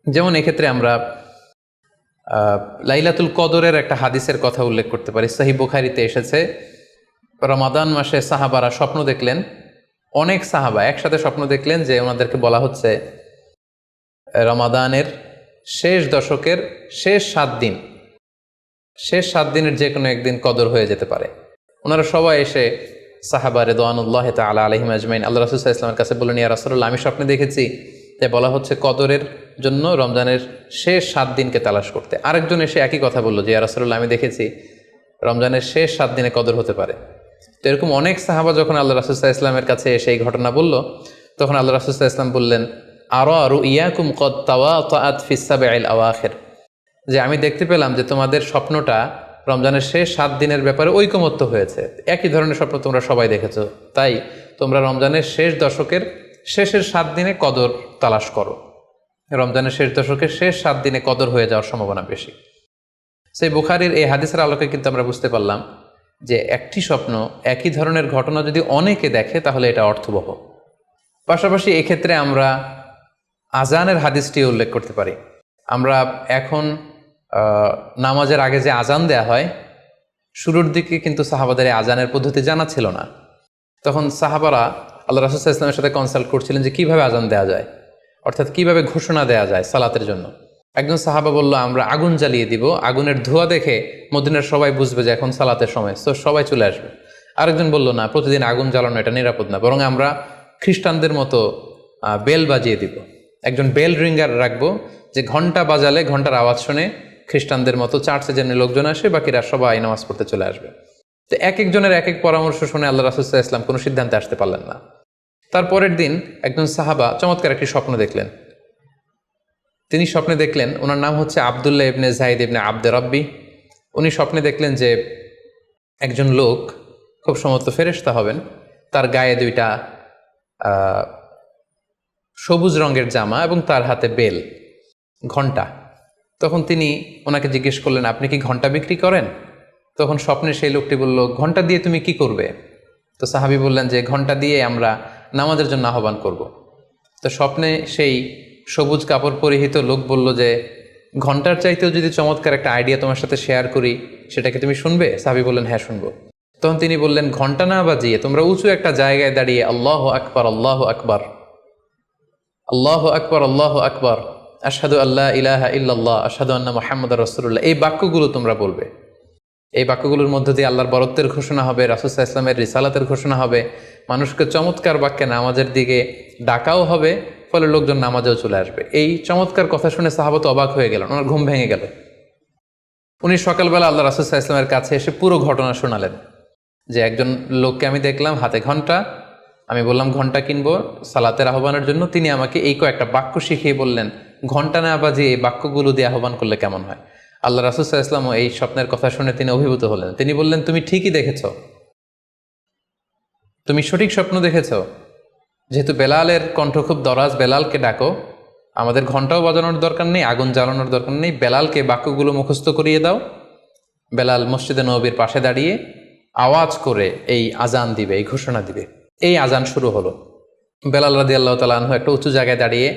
যেমন এক্ষেত্রে আমরা লাইলাতুল কদরের একটা হাদিসের কথা উল্লেখ করতে পারি। সহিহ বুখারীতে এসেছে, রমাদান মাসে সাহাবারা স্বপ্ন দেখলেন, অনেক সাহাবা একসাথে স্বপ্ন দেখলেন যে ওনাদেরকে বলা হচ্ছে রমাদানের শেষ দশকের শেষ 7 দিনের যে কোনো একদিন কদর হয়ে যেতে পারে। ওনারা সবাই এসে সাহাবা রিদওয়ানুল্লাহ তাআলা আলাইহিম আজমাইন আল্লাহ রাসূল সাল্লাল্লাহু আলাইহি ওয়াসাল্লামের কাছে বললেন, ইয়া রাসূলুল্লাহ, আমি স্বপ্নে দেখেছি যে বলা হচ্ছে কদরের জন্য রমজানের শেষ 7 দিনকে তালাশ করতে। আরেকজন এসে একই কথা বলল যে ইয়া রাসূলুল্লাহ, আমি দেখেছি রমজানের শেষ 7 দিনে কদর হতে পারে। তো এরকম অনেক সাহাবা যখন আল্লাহ রাসূল সাল্লাল্লাহু আলাইহি ওয়াসাল্লামের কাছে এসে এই ঘটনা বলল, তখন আল্লাহ রাসূল সাল্লাল্লাহু আলাইহি ওয়াসাল্লাম বললেন, আরা রুইয়াকুম কদ তাওয়াতাআত ফিস সাবঈল আওয়াখির, যে আমি দেখতে পেলাম যে তোমাদের স্বপ্নটা রমজানের শেষ 7 দিনের ব্যাপারে ঐকমত্য হয়েছে। একই ধরনের স্বপ্ন তোমরা সবাই দেখেছো, তাই তোমরা রমজানের শেষ দশকের শেষের 7 দিনে কদর তালাশ করো। রমজানের শেষ দশকের শেষ 7 দিনে কদর হয়ে যাওয়ার সম্ভাবনা বেশি। সেই বুখারীর এই হাদিসের আলোকে কিন্তু আমরা বুঝতে পারলাম যে একটি স্বপ্ন, একই ধরনের ঘটনা যদি অনেকে দেখে তাহলে এটা অর্থবহ। পাশাপাশি এক্ষেত্রে আমরা আজানের হাদিসটি উল্লেখ করতে পারি। আমরা এখন নামাজের আগে যে আজান দেয়া হয়, শুরুর দিকে কিন্তু সাহাবাদের আজানের পদ্ধতি জানা ছিল না। তখন সাহাবারা আল্লাহ রাসূল সাল্লাল্লাহু আলাইহি ওয়াসাল্লামের সাথে কনসাল্ট করছিলেন যে কিভাবে আজান দেওয়া যায়, অর্থাৎ কিভাবে ঘোষণা দেওয়া যায় সালাতের জন্য। একজন সাহাবা বলল, আমরা আগুন জ্বালিয়ে দিব, আগুনের ধোঁয়া দেখে মদিনার সবাই বুঝবে যে এখন সালাতের সময়, তো সবাই চলে আসবে। আরেকজন বলল, না, প্রতিদিন আগুন জ্বালানো এটা নিরাপদ না, বরং আমরা খ্রিস্টানদের মতো বেল বাজিয়ে দিব, একজন বেল রিঙ্গার রাখবো, যে ঘন্টা বাজালে ঘন্টার আওয়াজ শুনে খ্রিস্টানদের মতো চার্চে যেন লোকজন আসে, বাকিরা সবাই নামাজ পড়তে চলে আসবে। তো এক একজনের এক এক পরামর্শ শুনে আল্লাহ রাসূল সাল্লাল্লাহু আলাইহি ওয়াসাল্লাম কোনো সিদ্ধান্তে আসতে পারলেন না। তারপরের দিন একজন সাহাবা চমৎকার একটি স্বপ্ন দেখলেন। তিনি স্বপ্নে দেখলেন, ওনার নাম হচ্ছে আবদুল্লাহ ইবনে যায়েদ ইবনে আব্দে রব্বি। উনি স্বপ্নে দেখলেন যে একজন লোক, খুব সম্ভবত ফেরেশতা হবেন, তার গায়ে দুইটা সবুজ রঙের জামা এবং তার হাতে বেল, ঘণ্টা। তখন তিনি ওনাকে জিজ্ঞেস করলেন, আপনি কি ঘণ্টা বিক্রি করেন? তখন স্বপ্নে সেই লোকটি বলল, ঘণ্টা দিয়ে তুমি কি করবে? তো সাহাবী বললেন যে ঘণ্টা দিয়ে আমরা নামাজের জন্য আহ্বান করব। তো স্বপ্নে সেই সবুজ কাপড় পরিহিত লোক বলল যে ঘণ্টার চাইতেও যদি চমৎকার একটা আইডিয়া তোমার সাথে শেয়ার করি, সেটাকে তুমি শুনবে? সাহাবী বললেন, হ্যাঁ শুনবো। তখন তিনি বললেন, ঘণ্টা না বাজিয়ে তোমরা উঁচু একটা জায়গায় দাঁড়িয়ে আল্লাহু আকবার, আল্লাহু আকবার, আল্লাহু আকবার, আল্লাহু আকবার, আশহাদু আল্লা ইলাহা ইল্লাল্লাহ, আশহাদু আন্না মুহাম্মাদুর রাসূলুল্লাহ, এই বাক্যগুলো তোমরা বলবে। এই বাক্যগুলোর মধ্য দিয়ে আল্লাহর বরত্বের ঘোষণা হবে, রাসূল সাল্লাল্লাহু আলাইহি ওয়াসাল্লামের রিসালাতের ঘোষণা হবে, মানুষকে চমৎকার বাক্যে নামাজের দিকে ডাকাও হবে, ফলে লোকজন নামাজেও চলে আসবে। এই চমৎকার কথা শুনে সাহাবা তো অবাক হয়ে গেলেন, ওনার ঘুম ভেঙে গেল। উনি সকালবেলা আল্লাহ রাসূল সাল্লাল্লাহু আলাইহি ওয়াসাল্লামের কাছে এসে পুরো ঘটনা শোনালেন যে একজন লোককে আমি দেখলাম হাতে ঘণ্টা, আমি বললাম ঘণ্টা কিনবো সালাতের আহ্বানের জন্য, তিনি আমাকে এই কয়েকটা বাক্য শিখিয়ে বললেন ঘণ্টা না বাজিয়ে এই বাক্যগুলো দিয়ে আহ্বান করলে কেমন হয়। আল্লাহ রাসূল সাল্লাল্লাহু আলাইহি ওয়াসাল্লাম এই স্বপ্নের কথা শুনে তিনি অভিভূত হলেন। তিনি বললেন, তুমি ঠিকই দেখেছ, তুমি সঠিক স্বপ্ন দেখেছ। যেহেতু বেলালের কণ্ঠ খুব দরাজ, বেলালকে ডাকো, আমাদের ঘণ্টাও বাজানোর দরকার নেই, আগুন জ্বালানোর দরকার নেই, বেলালকে বাক্যগুলো মুখস্থ করিয়ে দাও। বেলাল মসজিদে নববীর পাশে দাঁড়িয়ে আওয়াজ করে এই আজান দিবে, এই ঘোষণা দিবে। এই আজান শুরু হলো। বেলাল রাদিয়াল্লাহু তাআলা আনহু একটা উঁচু জায়গায় দাঁড়িয়ে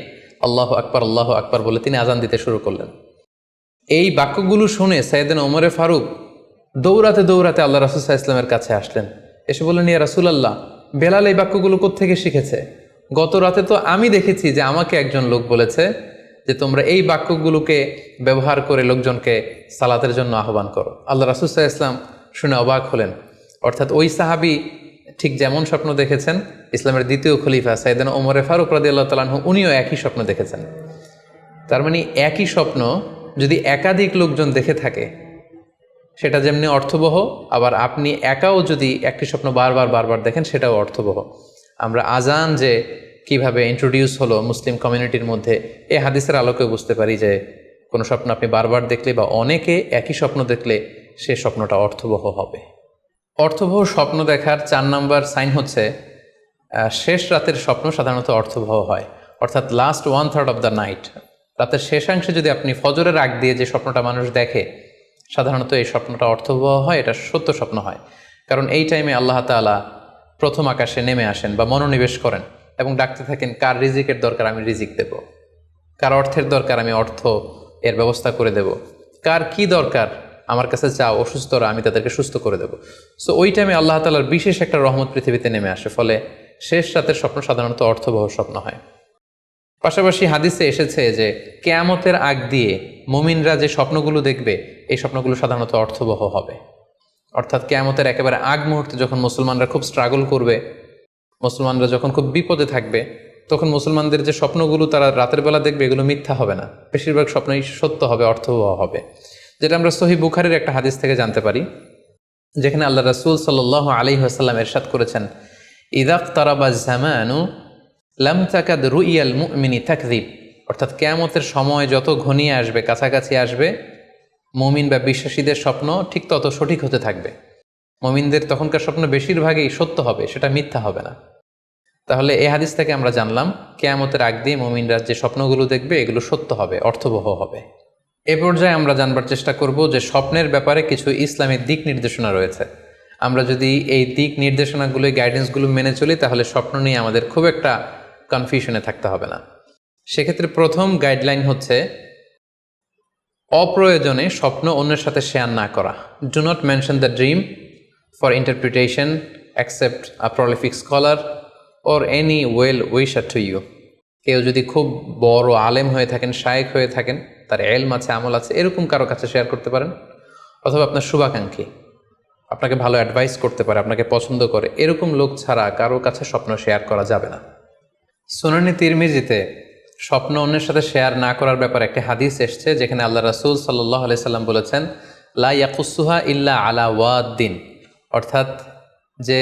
আল্লাহু আকবার, আল্লাহু আকবার বলে তিনি আজান দিতে শুরু করলেন। এই বাক্যগুলো শুনে সাইয়েদনা ওমরে ফারুক দৌড়াতে দৌড়াতে আল্লাহ রাসূল সাল্লাল্লাহু আলাইহি ওয়াসাল্লামের কাছে আসলেন। এসে বললেন, ইয়া রাসূলুল্লাহ, বেলাল এই বাক্যগুলো কোত্থেকে শিখেছে? গত রাতে তো আমি দেখেছি যে আমাকে একজন লোক বলেছে যে তোমরা এই বাক্যগুলোকে ব্যবহার করে লোকজনকে সালাতের জন্য আহ্বান করো। আল্লাহ রাসূল সাল্লাল্লাহু আলাইহি ওয়াসাল্লাম শুনে অবাক হলেন। অর্থাৎ ওই সাহাবী ঠিক যেমন স্বপ্ন দেখেছেন, ইসলামের দ্বিতীয় খলিফা সাইয়েদনা ওমরে ফারুক রাদিয়াল্লাহু তাআলা আনহু উনিও একই স্বপ্ন দেখেছেন। তার মানে একই স্বপ্ন যদি একাধিক লোকজন দেখে থাকে, সেটা যেমনি অর্থবহ, আবার আপনি একাও যদি একটি স্বপ্ন বারবার বারবার দেখেন, সেটাও অর্থবহ। আমরা আজান যে কিভাবে ইন্ট্রোডিউস হলো মুসলিম কমিউনিটির মধ্যে, এই হাদিসের আলোকে বুঝতে পারি যে কোনো স্বপ্ন আপনি বারবার দেখলে বা অনেকে একই স্বপ্ন দেখলে সে স্বপ্নটা অর্থবহ হবে। অর্থবহ স্বপ্ন দেখার 4 নম্বর সাইন হচ্ছে শেষ রাতের স্বপ্ন সাধারণত অর্থবহ হয়, অর্থাৎ লাস্ট 1/3 অফ দ্য নাইট, রাতের শেষাংশে যদি আপনি ফজরের আগ দিয়ে যে স্বপ্নটা মানুষ দেখে, সাধারণত এই স্বপ্নটা অর্থবহ হয়, এটা সত্য স্বপ্ন হয়। কারণ এই টাইমে আল্লাহ তাআলা প্রথম আকাশে নেমে আসেন বা মনোনিবেশ করেন এবং ডাকতে থাকেন, কার রিজিকের দরকার আমি রিজিক দেব, কার অর্থের দরকার আমি অর্থ এর ব্যবস্থা করে দেব, কার কি দরকার আমার কাছে চাও, অসুস্থরা আমি তাদেরকে সুস্থ করে দেব। সো ওই টাইমে আল্লাহ তাআলার বিশেষ একটা রহমত পৃথিবীতে নেমে আসে, ফলে শেষ রাতের স্বপ্ন সাধারণত অর্থবহ স্বপ্ন হয়। পাশাপাশি হাদিসে এসেছে যে কিয়ামতের আগ দিয়ে মুমিনরা যে স্বপ্নগুলো দেখবে, এই স্বপ্নগুলো সাধারণত অর্থবহ হবে। অর্থাৎ কিয়ামতের একেবারে আগ মুহূর্তে যখন মুসলমানরা খুব স্ট্রাগল করবে, মুসলমানরা যখন খুব বিপদে থাকবে, তখন মুসলমানদের যে স্বপ্নগুলো তারা রাতের বেলা দেখবে, এগুলো মিথ্যা হবে না, বেশিরভাগ স্বপ্নই সত্য হবে, অর্থবহ হবে। যেটা আমরা সহিহ বুখারীর একটা হাদিস থেকে জানতে পারি, যেখানে আল্লাহ রাসূল সাল্লাল্লাহু আলাইহি ওয়াসাল্লাম ইরশাদ করেছেন, ইযা ইকতারাবা যামানু লাম তাকাদ রুইয়াল মুমিনি তাকযিব, অর্থাৎ কিয়ামতের সময় যত ঘনিয়ে আসবে, কাছাকাছি আসবে, মুমিন বা বিশ্বাসীদের স্বপ্ন ঠিক তত সঠিক হতে থাকবে। মুমিনদের তখনকার স্বপ্ন বেশিরভাগই সত্য হবে, সেটা মিথ্যা হবে না। তাহলে এই হাদিস থেকে আমরা জানলাম কিয়ামতের আগ দিয়ে মুমিনরা যে স্বপ্নগুলো দেখবে, এগুলো সত্য হবে, অর্থবহ হবে। এ পর্যায়ে আমরা জানবার চেষ্টা করব যে স্বপ্নের ব্যাপারে কিছু ইসলামের দিক নির্দেশনা রয়েছে। আমরা যদি এই দিক নির্দেশনাগুলো, গাইডেন্সগুলো মেনে চলি, তাহলে স্বপ্ন নিয়ে আমাদের খুব একটা কনফিউশনে থাকতে হবে না। সেক্ষেত্রে প্রথম গাইডলাইন হচ্ছে অপ্রয়োজনে স্বপ্ন অন্যের সাথে শেয়ার না করা। Do not mention the dream for interpretation accept a prolific scholar or any well wisher to you. কেউ যদি খুব বড় আলেম হয়ে থাকেন, শায়েখ হয়ে থাকেন, তার এলম আছে, আমল আছে, এরকম কারো কাছে শেয়ার করতে পারেন। অথবা আপনার শুভাকাঙ্ক্ষী, আপনাকে ভালো অ্যাডভাইস করতে পারে, আপনাকে পছন্দ করে, এরকম লোক ছাড়া কারো কাছে স্বপ্ন শেয়ার করা যাবে না। সুনানে তিরমিজিতে স্বপ্ন অন্যের সাথে শেয়ার না করার ব্যাপারে একটি হাদিস এসছে, যেখানে আল্লাহ রাসূল সাল্লাল্লাহু আলাইহি সাল্লাম বলেছেন, লা ইয়াকুসুহা ইল্লা আলা ওয়াদ্দিন, অর্থাৎ যে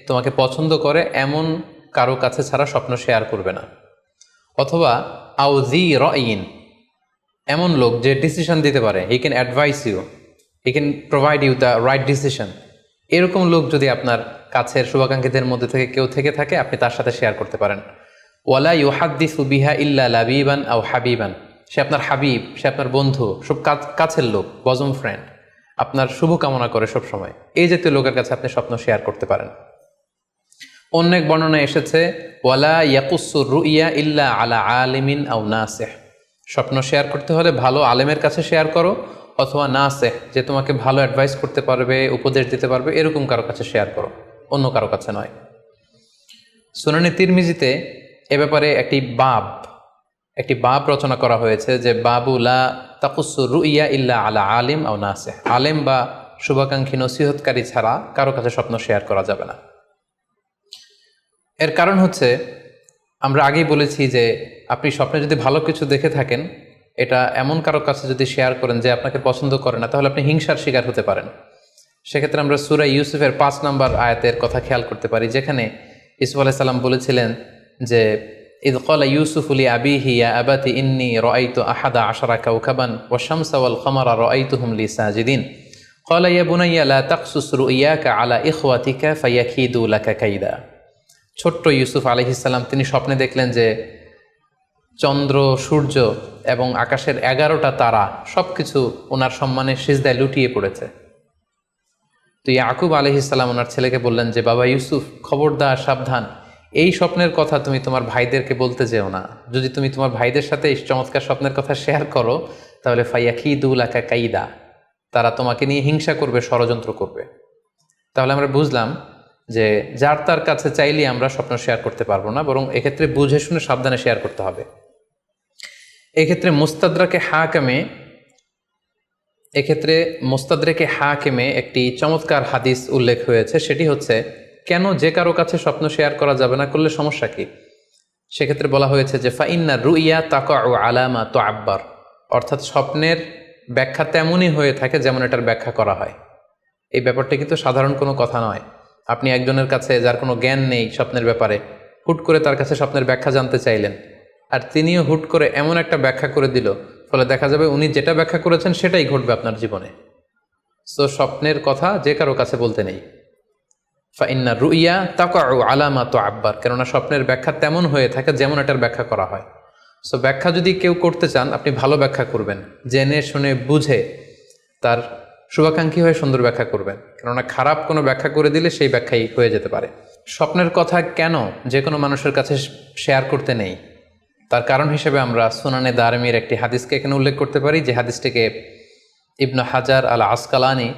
তোমাকে পছন্দ করে এমন কারো কাছে ছাড়া স্বপ্ন শেয়ার করবে না। অথবা আও জি রাইন, এমন লোক যে ডিসিশন দিতে পারে, he can advise you, he can provide you the right decision, এরকম লোক যদি আপনার কাছের শুভাকাঙ্ক্ষীদের মধ্যে থেকে কেউ থেকে থাকে, আপনি তার সাথে শেয়ার করতে পারেন। ওয়ালা ইউহাদ্দিসু বিহা ইল্লা লাবিবান আও হাবিবান, সে আপনার হাবিব, সে আপনার বন্ধু, সব কাছের লোক, বজম ফ্রেন্ড, আপনার শুভ কামনা করে সব সময়, এই জাতীয় লোকের কাছে আপনি স্বপ্ন শেয়ার করতে পারেন। অন্য এক বর্ণনায় এসেছে, ওয়ালা ইয়াকুসুর রুইয়া ইল্লা আলা আলিমিন আও নাসিহ, স্বপ্ন শেয়ার করতে হলে ভালো আলেমের কাছে শেয়ার করো, অথবা নাসিহ, যে তোমাকে ভালো অ্যাডভাইস করতে পারবে, উপদেশ দিতে পারবে, এরকম কারো কাছে শেয়ার করো, অন্য কারো কাছে নয়। সুনানে তিরমিজিতে এ ব্যাপারে একটি বাব রচনা করা হয়েছে, যে বাবু লা তাকুসুর রুইয়া ইল্লা আলা আলিম আও নাসিহ, আলেম বা শুভাকাঙ্ক্ষী নসিহতকারী ছাড়া কারো কাছে স্বপ্ন শেয়ার করা যাবে না। এর কারণ হচ্ছে, আমরা আগেই বলেছি যে আপনি স্বপ্নে যদি ভালো কিছু দেখে থাকেন, এটা এমন কারো কাছে যদি শেয়ার করেন যে আপনাকে পছন্দ করে না, তাহলে আপনি হিংসার শিকার হতে পারেন। সেক্ষেত্রে আমরা সূরা ইউসুফের 5 নম্বর আয়াতের কথা খেয়াল করতে পারি, যেখানে ইউসুফ আলাইহিস সালাম বলেছিলেন যে ইয ক্বালা ইউসুফু লি আবিহি ইয়া আবাতি ইন্নী রাআইতু আহাদা আশারা কাওকাবান ওয়া শামসা ওয়াল কমারা রাআইতুহুম লি সাজিদিন ক্বালা ইয়া বুনাইয়া লা তাকসুস রুইয়াকা আলা ইখওয়াতিকা ফায়াকিদু লাকা কাইদা। ছোট্ট ইউসুফ আলাইহিস সালাম তিনি স্বপ্নে দেখলেন যে চন্দ্র, সূর্য এবং আকাশের 11টা তারা সব কিছু ওনার সম্মানে সিজদায় লুটিয়ে পড়েছে। তো ইয়াকুব আলাইহিস সালাম ওনার ছেলেকে বললেন যে, বাবা ইউসুফ, খবরদার, সাবধান, এই স্বপ্নের কথা তুমি তোমার ভাইদেরকে বলতে যেও না। যদি তুমি তোমার ভাইদের সাথে এই চমৎকার স্বপ্নের কথা শেয়ার করো, তাহলে ফায়াকিদু লাকা কাইদা, তারা তোমাকে নিয়ে হিংসা করবে, ষড়যন্ত্র করবে। তাহলে আমরা বুঝলাম যে যার তার কাছে চাইলে আমরা স্বপ্ন শেয়ার করতে পারবো না, বরং এক্ষেত্রে বুঝে শুনে সাবধানে শেয়ার করতে হবে। এক্ষেত্রে মুস্তাদরেকে হাকিমে একটি চমৎকার হাদিস উল্লেখ হয়েছে, সেটি হচ্ছে কেন যে কারো কাছে স্বপ্ন শেয়ার করা যাবে না, করলে সমস্যা কি। সেক্ষেত্রে বলা হয়েছে যে ফাইন্না রুইয়া তাকাউ আলামা তুআব্বার, অর্থাৎ স্বপ্নের ব্যাখ্যা তেমনই হয়ে থাকে যেমন এটার ব্যাখ্যা করা হয়। এই ব্যাপারটা কিন্তু সাধারণ কোনো কথা নয়। আপনি একজনের কাছে, যার কোনো জ্ঞান নেই স্বপ্নের ব্যাপারে, হুট করে তার কাছে স্বপ্নের ব্যাখ্যা জানতে চাইলেন, আর তিনিও হুট করে এমন একটা ব্যাখ্যা করে দিল, ফলে দেখা যাবে উনি যেটা ব্যাখ্যা করেছেন সেটাই ঘটবে আপনার জীবনে। সো স্বপ্নের কথা যে কারো কাছে বলতে নেই। ফাইন্না রুইয়া তাকাউ আলামা তুআব্বার, কেননা স্বপ্নের ব্যাখ্যা তেমন হয়ে থাকে যেমন এটার ব্যাখ্যা করা হয়। সো ব্যাখ্যা যদি কেউ করতে চান, আপনি ভালো ব্যাখ্যা করবেন, জেনে শুনে বুঝে তার শুভাকাঙ্ক্ষী হয়ে সুন্দর ব্যাখ্যা করবেন, কেননা খারাপ কোনো ব্যাখ্যা করে দিলে সেই ব্যাখ্যাই হয়ে যেতে পারে। স্বপ্নের কথা কেন যে কোনো মানুষের কাছে শেয়ার করতে নেই, তার কারণ হিসেবে আমরা সুনানে দারমির একটি হাদিসকে এখানে উল্লেখ করতে পারি, যে হাদিসটিকে ইবনে হাজার আল আসকালানি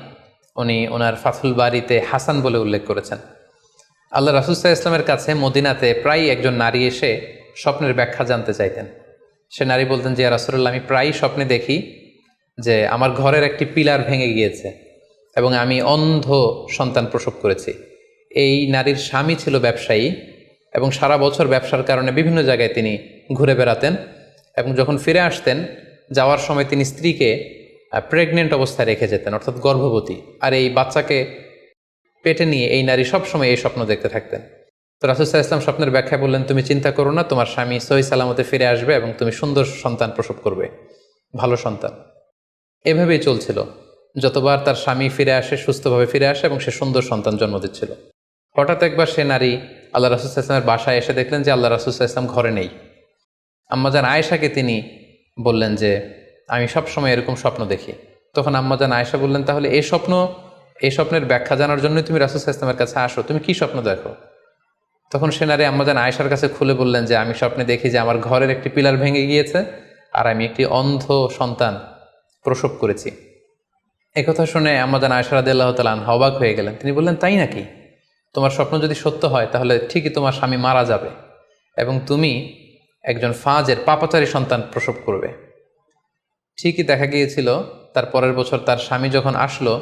উনি ওনার ফাথুল বারিতে হাসান বলে উল্লেখ করেছেন। আল্লাহ রাসূল সাল্লাল্লাহু আলাইহি ওয়াসাল্লামের কাছে মদিনাতে প্রায় একজন নারী এসে স্বপ্নের ব্যাখ্যা জানতে চাইতেন। সে নারী বলতেন যে, ইয়া রাসূলুল্লাহ, আমি প্রায় স্বপ্নে দেখি যে আমার ঘরের একটি পিলার ভেঙে গিয়েছে এবং আমি অন্ধ সন্তান প্রসব করেছি। এই নারীর স্বামী ছিল ব্যবসায়ী এবং সারা বছর ব্যবসার কারণে বিভিন্ন জায়গায় তিনি ঘুরে বেড়াতেন, এবং যখন ফিরে আসতেন, যাওয়ার সময় তিনি স্ত্রীকে প্রেগনেন্ট অবস্থায় রেখে যেতেন, অর্থাৎ গর্ভবতী, আর এই বাচ্চাকে পেটে নিয়ে এই নারী সবসময় এই স্বপ্ন দেখতে থাকতেন। তো রাসূল সাল্লাল্লাহু আলাইহি ওয়াসাল্লাম স্বপ্নের ব্যাখ্যা বললেন, তুমি চিন্তা করো না, তোমার স্বামী সহি সালামতে ফিরে আসবে এবং তুমি সুন্দর সন্তান প্রসব করবে, ভালো সন্তান। এভাবেই চলছিল, যতবার তার স্বামী ফিরে আসে, সুস্থভাবে ফিরে আসে এবং সে সুন্দর সন্তান জন্ম দিচ্ছিল। হঠাৎ একবার সে নারী আল্লাহ রাসূল সাল্লাল্লাহু আলাইহি ওয়াসাল্লামের বাসায় এসে দেখলেন যে আল্লাহ রাসূল সাল্লাল্লাহু আলাইহি ওয়াসাল্লাম ঘরে নেই। আম্মাজান আয়েশাকে তিনি বললেন যে, আমি সবসময় এরকম স্বপ্ন দেখি। তখন আম্মাজান আয়েশা বললেন, তাহলে এই স্বপ্নের ব্যাখ্যা জানার জন্যই তুমি রাসূল সাল্লাল্লাহু আলাইহি ওয়াসাল্লামের কাছে আসো, তুমি কি স্বপ্ন দেখো? তখন সে নারী আম্মাজান আয়েশার কাছে খুলে বললেন যে, আমি স্বপ্নে দেখি যে আমার ঘরের একটি পিলার ভেঙে গিয়েছে আর আমি একটি অন্ধ সন্তান প্রসব করেছি। একথা শুনে আম্মাজান আয়েশা রাদিয়াল্লাহু তাআলা আনহা অবাক হয়ে গেলেন। তিনি বললেন, তাই নাকি? তোমার স্বপ্ন যদি সত্য হয় তাহলে ঠিকই তোমার স্বামী মারা যাবে এবং তুমি একজন ফাজের পাপাচারী সন্তান প্রসব করবে। ঠিকই দেখা গিয়েছিল তার পরের বছর তার স্বামী যখন আসলো,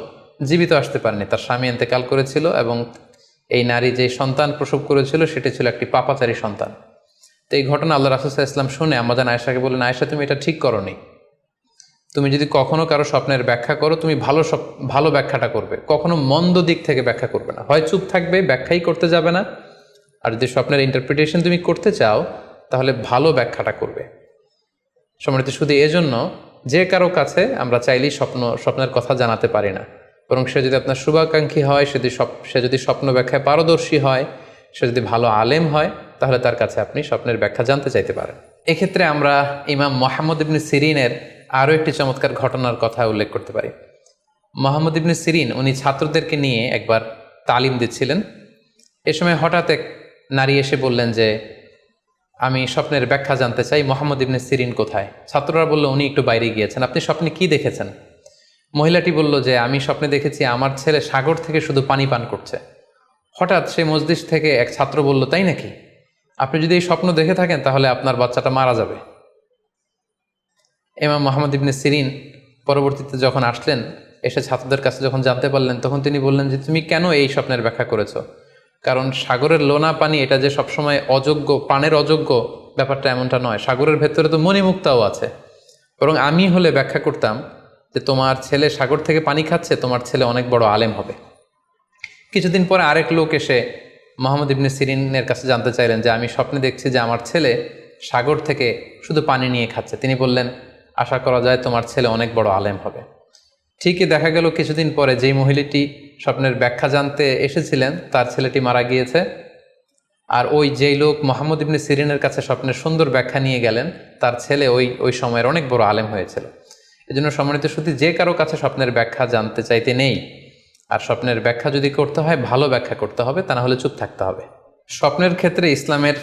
জীবিত আসতে পারেনি, তার স্বামী ইন্তেকাল করেছিল এবং এই নারী যে সন্তান প্রসব করেছিল সেটি ছিল একটি পাপাচারী সন্তান। তো এই ঘটনা আল্লাহ রাসূল সাল্লাল্লাহু আলাইহি ওয়াসাল্লাম শুনে আম্মাজান আয়েশাকে বললেন, আয়েশা তুমি এটা ঠিক করোনি, তুমি যদি কখনো কারো স্বপ্নের ব্যাখ্যা করো তুমি ভালো ব্যাখ্যাটা করবে, কখনো মন্দ দিক থেকে ব্যাখ্যা করবে না, হয় চুপ থাকবে, ব্যাখ্যাই করতে যাবে না, আর যদি স্বপ্নের ইন্টারপ্রিটেশন তুমি করতে চাও তাহলে ভালো ব্যাখ্যাটা করবে। সম্মানিত শুধু এজন্য যে কারো কাছে আমরা চাইলেই স্বপ্নের কথা জানাতে পারি না, বরং সে যদি আপনার শুভাকাঙ্ক্ষী হয়, সে যদি স্বপ্ন ব্যাখ্যায় পারদর্শী হয়, সে যদি ভালো আলেম হয়, তাহলে তার কাছে আপনি স্বপ্নের ব্যাখ্যা জানতে চাইতে পারেন। এক্ষেত্রে আমরা ইমাম মুহাম্মদ ইবনে সিরিনের আরও একটি চমৎকার ঘটনার কথা উল্লেখ করতে পারি। মুহাম্মদ ইবনে সিরিন উনি ছাত্রদেরকে নিয়ে একবার তালিম দিচ্ছিলেন। এ সময় হঠাৎ এক নারী এসে বললেন যে আমি স্বপ্নের ব্যাখ্যা জানতে চাই, মুহাম্মদ ইবনে সিরিন কোথায়? ছাত্ররা বলল উনি একটু বাইরে গিয়েছেন। আপনি স্বপ্নে কি দেখেছেন? মহিলাটি বলল যে আমি স্বপ্নে দেখেছি আমার ছেলে সাগর থেকে শুধু পানি পান করছে। হঠাৎ সেই মসজিদ থেকে এক ছাত্র বলল, তাই নাকি? আপনি যদি এই স্বপ্ন দেখে থাকেন তাহলে আপনার বাচ্চাটা মারা যাবে। ইমাম মুহাম্মদ ইবনে সিরিন পরবর্তীতে যখন আসলেন, এসে ছাত্রদের কাছে যখন জানতে পারলেন, তখন তিনি বললেন যে তুমি কেন এই স্বপ্নের ব্যাখ্যা করেছো? কারণ সাগরের লোনা পানি এটা যে সবসময় অযোগ্য, পানের অযোগ্য, ব্যাপারটা এমনটা নয়। সাগরের ভেতরে তো মণিমুক্তাও আছে। বরং আমি হলে ব্যাখ্যা করতাম যে তোমার ছেলে সাগর থেকে পানি খাচ্ছে, তোমার ছেলে অনেক বড় আলেম হবে। কিছুদিন পরে আরেক লোক এসে মুহাম্মদ ইবনে সিরিনের কাছে জানতে চাইলেন যে আমি স্বপ্নে দেখছি যে আমার ছেলে সাগর থেকে শুধু পানি নিয়ে খাচ্ছে। তিনি বললেন আশা করা যায় তোমার ছেলে অনেক বড় আলেম হবে। ঠিকই দেখা গেল কিছুদিন পরে যেই মহিলাটি স্বপ্নের ব্যাখ্যা জানতে এসেছিলেন তার ছেলেটি মারা গিয়েছে, আর ওই যেই লোক মুহাম্মদ ইবনে সিরিনের কাছে স্বপ্নের সুন্দর ব্যাখ্যা নিয়ে গেলেন তার ছেলে ওই সময়ের অনেক বড় আলেম হয়েছিল। এজন্য সম্মানিত শুধু যে কারো কাছে স্বপ্নের ব্যাখ্যা জানতে চাইতে নেই, আর স্বপ্নের ব্যাখ্যা যদি করতে হয় ভালো ব্যাখ্যা করতে হবে, তা না হলে চুপ থাকতে হবে। স্বপ্নের ক্ষেত্রে ইসলামের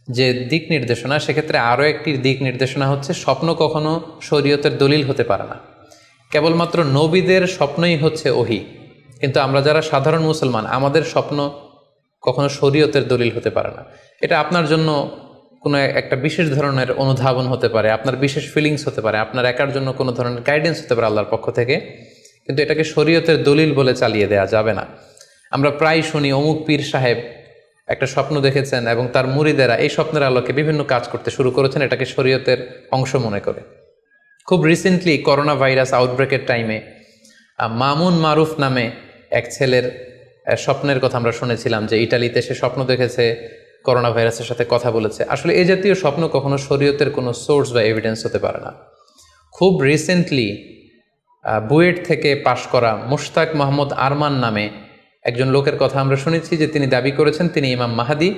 যে দিক নির্দেশনা, সেক্ষেত্রে আরও একটি দিক নির্দেশনা হচ্ছে স্বপ্ন কখনো শরীয়তের দলিল হতে পারে না। কেবলমাত্র নবীদের স্বপ্নই হচ্ছে ওহী, কিন্তু আমরা যারা সাধারণ মুসলমান আমাদের স্বপ্ন কখনো শরীয়তের দলিল হতে পারে না। এটা আপনার জন্য কোনো একটা বিশেষ ধরনের অনুধাবন হতে পারে, আপনার বিশেষ ফিলিংস হতে পারে, আপনার একার জন্য কোনো ধরনের গাইডেন্স হতে পারে আল্লাহর পক্ষ থেকে, কিন্তু এটাকে শরীয়তের দলিল বলে চালিয়ে দেওয়া যাবে না। আমরা প্রায় শুনি অমুক পীর সাহেব একটা স্বপ্ন দেখেছেন এবং তার মুরিদেরা এই স্বপ্নের আলোকে বিভিন্ন কাজ করতে শুরু করেছেন, এটাকে শরীয়তের অংশ মনে করে। খুব রিসেন্টলি করোনা ভাইরাস আউটব্রেকের টাইমে মামুন মারুফ নামে এক ছেলের স্বপ্নের কথা আমরা শুনেছিলাম যে ইটালিতে সে স্বপ্ন দেখেছে করোনা ভাইরাসের সাথে কথা বলেছে। আসলে এই জাতীয় স্বপ্ন কখনো শরীয়তের কোনো সোর্স বা এভিডেন্স হতে পারে না। খুব রিসেন্টলি বুয়েট থেকে পাশ করা মুশতাক মোহাম্মদ আরমান নামে একজন লোকের কথা আমরা শুনেছি যে তিনি দাবি করেছেন তিনি ইমাম মাহাদি,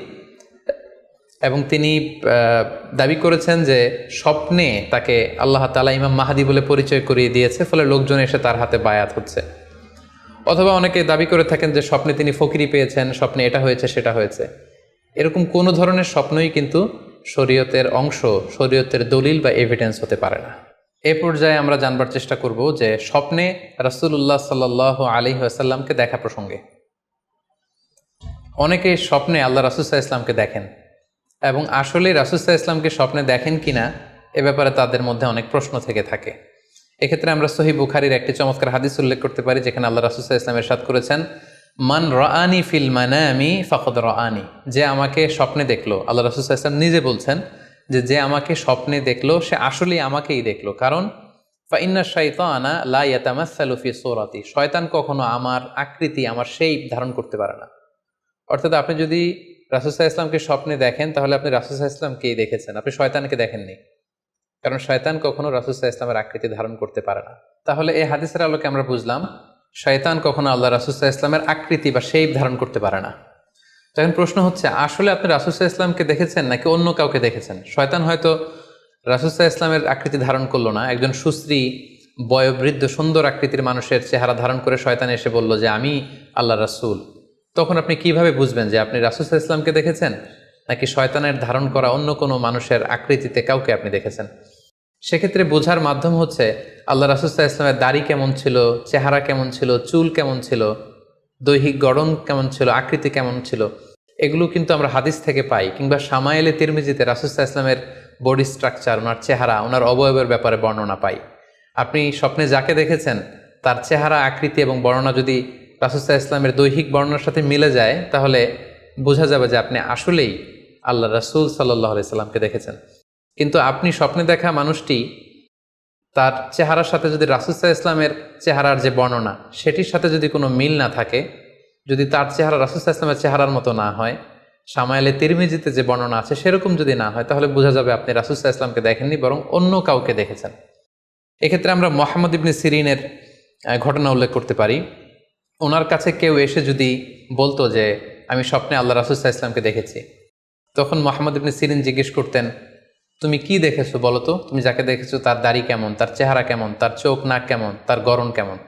এবং তিনি দাবি করেছেন যে স্বপ্নে তাকে আল্লাহ তাআলা ইমাম মাহাদি বলে পরিচয় করিয়ে দিয়েছে, ফলে লোকজন এসে তার হাতে বায়াত হচ্ছে। অথবা অনেকে দাবি করে থাকেন যে স্বপ্নে তিনি ফকিরি পেয়েছেন, স্বপ্নে এটা হয়েছে সেটা হয়েছে। এরকম কোনো ধরনের স্বপ্নই কিন্তু শরীয়তের অংশ, শরীয়তের দলিল বা এভিডেন্স হতে পারে না। এ পর্যায়ে আমরা জানবার চেষ্টা করব যে স্বপ্নে রাসূলুল্লাহ সাল্লাল্লাহু আলাইহি ওয়াসাল্লামকে দেখা প্রসঙ্গে অনেকে স্বপ্নে আল্লাহ রাসূল সাল্লাল্লাহু আলাইহি ওয়াসাল্লামকে দেখেন, এবং আসলে রাসূল সাল্লাল্লাহু আলাইহি ওয়াসাল্লামকে স্বপ্নে দেখেন কিনা এ ব্যাপারে তাদের মধ্যে অনেক প্রশ্ন থেকে থাকে। এক্ষেত্রে আমরা সহিহ বুখারীর একটি চমৎকার হাদিস উল্লেখ করতে পারি, যেখানে আল্লাহ রাসূল সাল্লাল্লাহু আলাইহি ওয়াসাল্লাম ইরশাদ করেছেন, মান রাআনি ফিল মানামি ফাকাদ রাআনি, যে আমাকে স্বপ্নে দেখলো, আল্লাহ রাসূল সাল্লাল্লাহু আলাইহি ওয়াসাল্লাম নিজে বলছেন যে আমাকে স্বপ্নে দেখলো সে আসলেই আমাকেই দেখলো। কারণ ফা ইন্না শাইতানা লা ইয়াতামাসসালু ফি সূরাতি, শয়তান কখনো আমার আকৃতি, আমার শেপ ধারণ করতে পারে না। অর্থাৎ আপনি যদি রাসূল সাল্লাল্লাহু আলাইহি ওয়াসাল্লামকে স্বপ্নে দেখেন তাহলে আপনি রাসূল সাল্লাল্লাহু আলাইহি ওয়াসাল্লামকেই দেখেছেন, আপনি শয়তানকে দেখেননি। কারণ শয়তান কখনো রাসূল সাল্লাল্লাহু আলাইহি ওয়াসাল্লামের আকৃতি ধারণ করতে পারে না। তাহলে এই হাদিসের আলোকে আমরা বুঝলাম শয়তান কখনো আল্লাহ রাসূল সাল্লাল্লাহু আলাইহি ওয়াসাল্লামের আকৃতি বা শেপ ধারণ করতে পারে না। তখন প্রশ্ন হচ্ছে আসলে আপনি রাসূল সাল্লাল্লাহু আলাইহি ওয়াসাল্লামকে দেখেছেন নাকি অন্য কাউকে দেখেছেন? শয়তান হয়তো রাসূল সাল্লাল্লাহু আলাইহি ওয়াসাল্লামের আকৃতি ধারণ করলো না, একজন সুশ্রী বয়োবৃদ্ধ সুন্দর আকৃতির মানুষের চেহারা ধারণ করে শয়তান এসে বলল যে আমি আল্লাহ রাসূল। তখন আপনি কিভাবে বুঝবেন যে আপনি রাসূল সাল্লাল্লাহু আলাইহি ওয়াসাল্লামকে দেখেছেন নাকি শয়তানের ধারণ করা অন্য কোনো মানুষের আকৃতিতে কাউকে আপনি দেখেছেন? সেক্ষেত্রে বোঝার মাধ্যম হচ্ছে আল্লাহ রাসূল সাল্লাল্লাহু আলাইহি ওয়াসাল্লামের দাড়ি কেমন ছিল, চেহারা কেমন ছিল, চুল কেমন ছিল, দৈহিক গড়ন কেমন ছিল, আকৃতি কেমন ছিল, এগুলো কিন্তু আমরা হাদিস থেকে পাই, কিংবা শামায়েলে তিরমিজিতে রাসূল সাল্লাল্লাহু আলাইহি ওয়াসাল্লামের বডি স্ট্রাকচার, ওনার চেহারা, ওনার অবয়বের ব্যাপারে বর্ণনা পাই। আপনি স্বপ্নে যাকে দেখেছেন তার চেহারা, আকৃতি এবং বর্ণনা যদি রাসূল সাল্লাল্লাহু আলাইহি ওয়াসাল্লামের দৈহিক বর্ণনার সাথে মিলে যায়, তাহলে বোঝা যাবে যে আপনি আসলেই আল্লাহ রাসূল সাল্লাল্লাহু আলাইহি সাল্লামকে দেখেছেন। কিন্তু আপনি স্বপ্নে দেখা মানুষটি, তার চেহারার সাথে যদি রাসূল সাল্লাল্লাহু আলাইহি ওয়াসাল্লামের চেহারার যে বর্ণনা সেটির সাথে যদি কোনো মিল না থাকে, যদি তার চেহারা রাসূল সাল্লাল্লাহু আলাইহি ওয়াসাল্লামের চেহারার মতো না হয়, শামায়েলে তিরমিজিতে যে বর্ণনা আছে সেরকম যদি না হয়, তাহলে বোঝা যাবে আপনি রাসূল সাল্লাল্লাহু আলাইহি ওয়াসাল্লামকে দেখেননি, বরং অন্য কাউকে দেখেছেন। এক্ষেত্রে আমরা মুহাম্মদ ইবনে সিরিনের ঘটনা উল্লেখ করতে পারি। ওনার কাছে কেউ এসে যদি বলতো যে আমি স্বপ্নে আল্লাহ রাসূল সাল্লাল্লাহু আলাইহি ওয়াসাল্লামকে দেখেছি, তখন মুহাম্মদ ইবনে সিরিন জিজ্ঞেস করতেন, তুমি কি দেখেছো বলো তো, তুমি যাকে দেখেছো তার দাড়ি কেমন, তার চেহারা কেমন, তার চোখ নাক কেমন, তার গড়ন কেমন।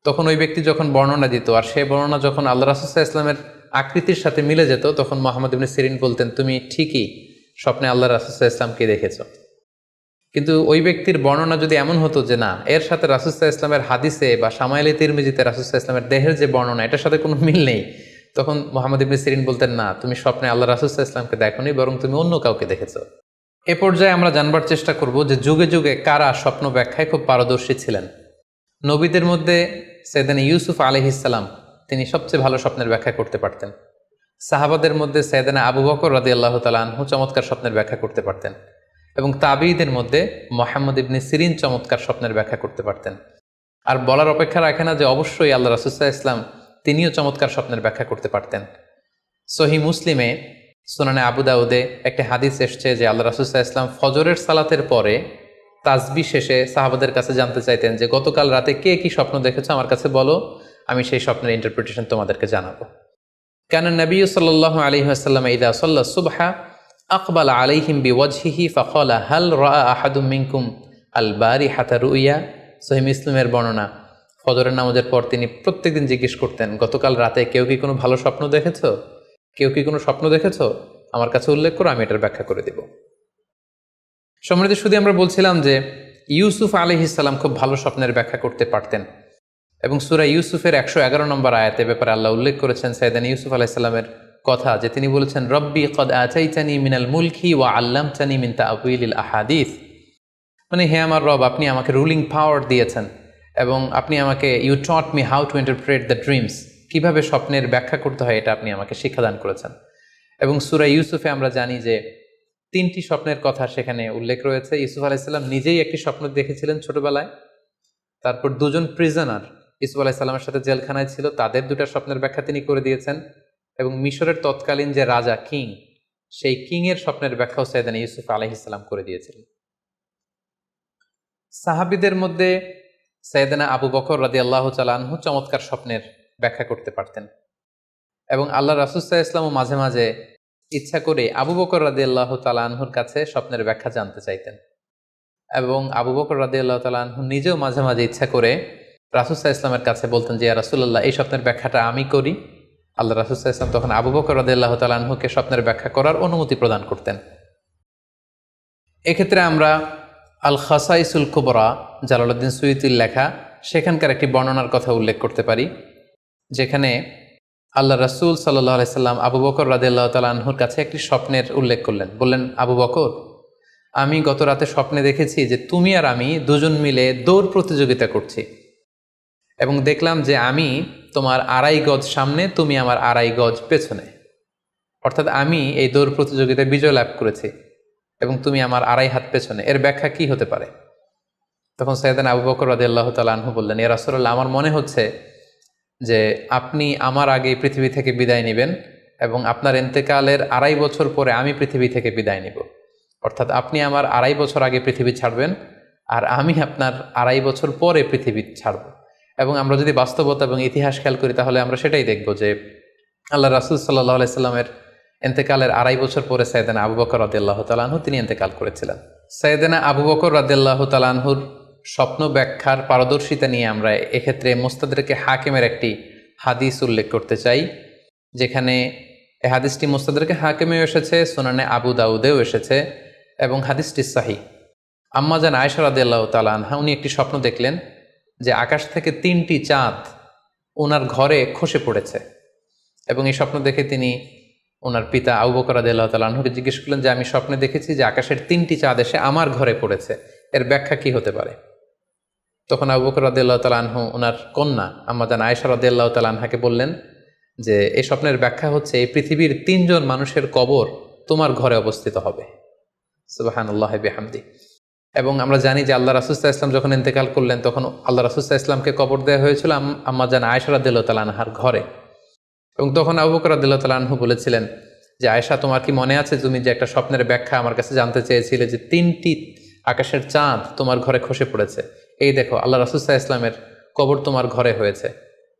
তখন ওই ব্যক্তি যখন বর্ণনা দিত, আর সেই বর্ণনা যখন আল্লাহ রাসূল সাল্লাল্লাহু আলাইহি ওয়াসাল্লামের আকৃতির সাথে মিলে যেত, তখন মুহাম্মদ ইবনে সিরিন বলতেন, তুমি ঠিকই স্বপ্নে আল্লাহ রাসূল সাল্লাল্লাহু আলাইহি ওয়াসাল্লামকে দেখেছো। কিন্তু ওই ব্যক্তির বর্ণনা যদি এমন হতো যে না, এর সাথে রাসূল সাল্লাল্লাহু আলাইহি ওয়াসাল্লামের হাদিসে বা শামায়েলে তিরমিজিতে রাসূল সাল্লাল্লাহু আলাইহি ওয়াসাল্লামের দেহের যে বর্ণনা, এটার সাথে কোনো মিল নেই, তখন মুহাম্মদ ইবনে সিরিন বলতেন, না, তুমি স্বপ্নে আল্লাহ রাসূল সাল্লাল্লাহু আলাইহি ওয়াসাল্লামকে দেখোনি, বরং তুমি অন্য কাউকে দেখেছো। এ পর্যায়ে আমরা জানবার চেষ্টা করব যে যুগে যুগে কারা স্বপ্ন ব্যাখ্যায় খুব পারদর্শী ছিলেন। নবীদের মধ্যে সাইয়েদনা ইউসুফ আলাইহিস সালাম, তিনি সবচেয়ে ভালো স্বপ্নের ব্যাখ্যা করতে পারতেন। সাহাবাদের মধ্যে সাইয়েদনা আবু বকর রাদিয়াল্লাহু তাআলা আনহু চমৎকার স্বপ্নের ব্যাখ্যা করতে পারতেন, এবং তাবিঈদের মধ্যে মুহাম্মদ ইবনে সিরিন চমৎকার স্বপ্নের ব্যাখ্যা করতে পারতেন। আর বলার অপেক্ষা রাখে না যে অবশ্যই আল্লাহ রাসূল সাল্লাল্লাহু আলাইহি ওয়াসাল্লাম তিনিও চমৎকার স্বপ্নের ব্যাখ্যা করতে পারতেন। সহিহ মুসলিমে, সুনানে আবু দাউদে একটি হাদিস এসছে যে আল্লাহ রাসূল সাল্লাল্লাহু আলাইহি ওয়াসাল্লাম ফজরের সালাতের পরে তাসবিহ শেষে সাহাবাদের কাছে জানতে চাইতেন যে গতকাল রাতে কে কি স্বপ্ন দেখেছো আমার কাছে বলো, আমি সেই স্বপ্নের ইন্টারপ্রিটেশন তোমাদেরকে জানাবো। কানা নবী সাল্লাল্লাহু আলাইহি ওয়াসাল্লাম ইযা সাল্লা সুবহা আকবালা আলাইহিম বিওয়াজহিহি ফাকালা হাল রাআ আহাদুম মিনকুম আল বারিহাতা রুইয়া। সহিহ মুসলিমের বর্ণনা, ফজরের নামাজের পর তিনি প্রত্যেকদিন জিজ্ঞেস করতেন, গতকাল রাতে কেউ কি কোনো ভালো স্বপ্ন দেখেছো, কেউ কি কোনো স্বপ্ন দেখেছো, আমার কাছে উল্লেখ করো, আমি এটার ব্যাখ্যা করে দিব। সম্মানিত শুধু আমরা বলছিলাম যে ইউসুফ আলাইহিস সালাম খুব ভালো স্বপ্নের ব্যাখ্যা করতে পারতেন, এবং সূরা ইউসুফের 111 নম্বর আয়াতে ব্যাপারে আল্লাহ উল্লেখ করেছেন সাইয়েদনা ইউসুফ আলাইহিস সালামের কথা, যে তিনি বলেছেন, রব্বি কদ আতাইতানি মিনাল মুলকি ওয়া আল্লামতানি মিন তা'ওয়িলিল আহাদিস। মানে হে আমার রব, আপনি আমাকে রুলিং পাওয়ার দিয়েছেন, এবং আপনি আমাকে you taught me how to interpret the dreams, কিভাবে স্বপ্নের ব্যাখ্যা করতে হয় এটা আপনি আমাকে শিক্ষাদান করেছেন। এবং সূরা ইউসুফে আমরা জানি যে 3টি স্বপ্নের কথা সেখানে উল্লেখ রয়েছে। ইউসুফ আলাইহিস সালাম নিজেই একটি স্বপ্ন দেখেছিলেন ছোটবেলায়, তারপর দুজন প্রিজনার ইউসুফ আলাইহিস সালামের সাথে জেলখানায় ছিল, তাদের 2টা স্বপ্নের ব্যাখ্যা তিনি করে দিয়েছেন, এবং মিশরের তৎকালীন যে রাজা কিং, সেই কিংয়ের স্বপ্নের ব্যাখ্যাও সাইয়েদনা ইউসুফ আলাইহিস সালাম করে দিয়েছিলেন। সাহাবীদের মধ্যে সাইয়েদনা আবু বকর রাদিয়াল্লাহু তাআলা আনহু চমৎকার স্বপ্নের ব্যাখ্যা করতে পারতেন, এবং আল্লাহ রাসূল সাল্লাল্লাহু আলাইহি ওয়াসাল্লামও মাঝে মাঝে ইচ্ছা করে আবু বকর রাদিয়াল্লাহু তাআলা আনহুর কাছে স্বপ্নের ব্যাখ্যা জানতে চাইতেন, এবং আবু বকর রাদিয়াল্লাহু তাআলা আনহু নিজেও মাঝে মাঝে ইচ্ছা করে রাসূল সাল্লাল্লাহু আলাইহি ওয়াসাল্লামের কাছে বলতেন যে, ইয়া রাসূলুল্লাহ, এই স্বপ্নের ব্যাখ্যাটা আমি করি। আল্লাহ রাসূল সাল্লাল্লাহু আলাইহি ওয়াসাল্লাম তখন আবু বকর রাদিয়াল্লাহু তাআলা আনহুকে স্বপ্নের ব্যাখ্যা করার অনুমতি প্রদান করতেন। এক্ষেত্রে আমরা আল খাসাইসুল কুবরা, জালালউদ্দিন সুয়ুতির লেখা, সেখানকার একটি বর্ণনার কথা উল্লেখ করতে পারি, যেখানে আল্লাহ রাসূল সাল্লাল্লাহু আলাইহি সাল্লাম আবু বকর রাদিয়াল্লাহু তাআলা আনহুর কাছে একটি স্বপ্নের উল্লেখ করলেন। বললেন, আবু বকর, আমি গত রাতে স্বপ্নে দেখেছি যে তুমি আর আমি দুজন মিলে দৌড় প্রতিযোগিতা করছি, এবং দেখলাম যে আমি তোমার 2.5 গজ সামনে, তুমি আমার 2.5 গজ পেছনে, অর্থাৎ আমি এই দৌড় প্রতিযোগিতায় বিজয় লাভ করেছি এবং তুমি আমার 2.5 হাত পেছনে। এর ব্যাখ্যা কি হতে পারে? তখন সাইয়েদনা আবু বকর রাদিয়াল্লাহু তাআলা আনহু বললেন, ইয়া রাসূলুল্লাহ, আমার মনে হচ্ছে যে আপনি আমার আগে পৃথিবী থেকে বিদায় নেবেন, এবং আপনার ইন্তেকালের 2.5 বছর পরে আমি পৃথিবী থেকে বিদায় নিব। অর্থাৎ আপনি আমার 2.5 বছর আগে পৃথিবী ছাড়বেন, আর আমি আপনার 2.5 বছর পরে পৃথিবী ছাড়ব। এবং আমরা যদি বাস্তবতা এবং ইতিহাস খেয়াল করি, তাহলে আমরা সেটাই দেখব যে আল্লাহ রাসূল সাল্লাল্লাহু আলাইহি সাল্লামের ইন্তেকালের 2.5 বছর পরে সাইয়েদনা আবু বকর রাদিয়াল্লাহু তাআলা আনহু তিনি ইন্তেকাল করেছিলেন। সাইয়েদনা আবু বকর রাদিয়াল্লাহু তাআলা আনহুর স্বপ্ন ব্যাখ্যার পারদর্শিতা নিয়ে আমরা এক্ষেত্রে মুস্তাদরিকে হাকিমের একটি হাদিস উল্লেখ করতে চাই, যেখানে এই হাদিসটি মুস্তাদরিকে হাকিমেও এসেছে, সুনানে আবু দাউদেও এসেছে, এবং হাদিসটি সহিহ। আম্মা জান আয়েশা রাদিয়াল্লাহু তাআলা আনহা, উনি একটি স্বপ্ন দেখলেন যে আকাশ থেকে 3টি চাঁদ ওনার ঘরে খসে পড়েছে। এবং এই স্বপ্ন দেখে তিনি ওনার পিতা আবু বকর রাদিয়াল্লাহু তাআলা আনহুকে জিজ্ঞেস করলেন যে আমি স্বপ্নে দেখেছি যে আকাশের 3টি চাঁদ এসে আমার ঘরে পড়েছে, এর ব্যাখ্যা কি হতে পারে? তখন আবু বকর রাদিয়াল্লাহু তাআলা আনহু ওনার কন্যা আম্মা জান আয়েশা রাদিয়াল্লাহু তাআলা আনহাকে বললেন যে এই স্বপ্নের ব্যাখ্যা হচ্ছে এই পৃথিবীর 3 জন মানুষের কবর তোমার ঘরে অবস্থিত হবে। সুবহানাল্লাহি বিহামদি। এবং আমরা জানি যে আল্লাহ রাসূল সাল্লাল্লাহু আলাইহি ওয়াসাল্লাম যখন ইন্তেকাল করলেন তখন আল্লাহ রাসূল সাল্লাল্লাহু আলাইহি ওয়াসাল্লামকে কবর দেওয়া হয়েছিল আম্মা জান আয়েশা রাদিয়াল্লাহু তাআলা আনহার ঘরে। এবং তখন আবু বকর রাদিয়াল্লাহু তাআলা আনহু বলেছিলেন যে আয়েশা, তোমার কি মনে আছে তুমি যে একটা স্বপ্নের ব্যাখ্যা আমার কাছে জানতে চেয়েছিলে যে 3টি আকাশের চাঁদ তোমার ঘরে খসে পড়েছে, এই দেখো আল্লাহ রাসূল সাল্লাল্লাহু আলাইহি ওয়াসাল্লামের কবর তোমার ঘরে হয়েছে,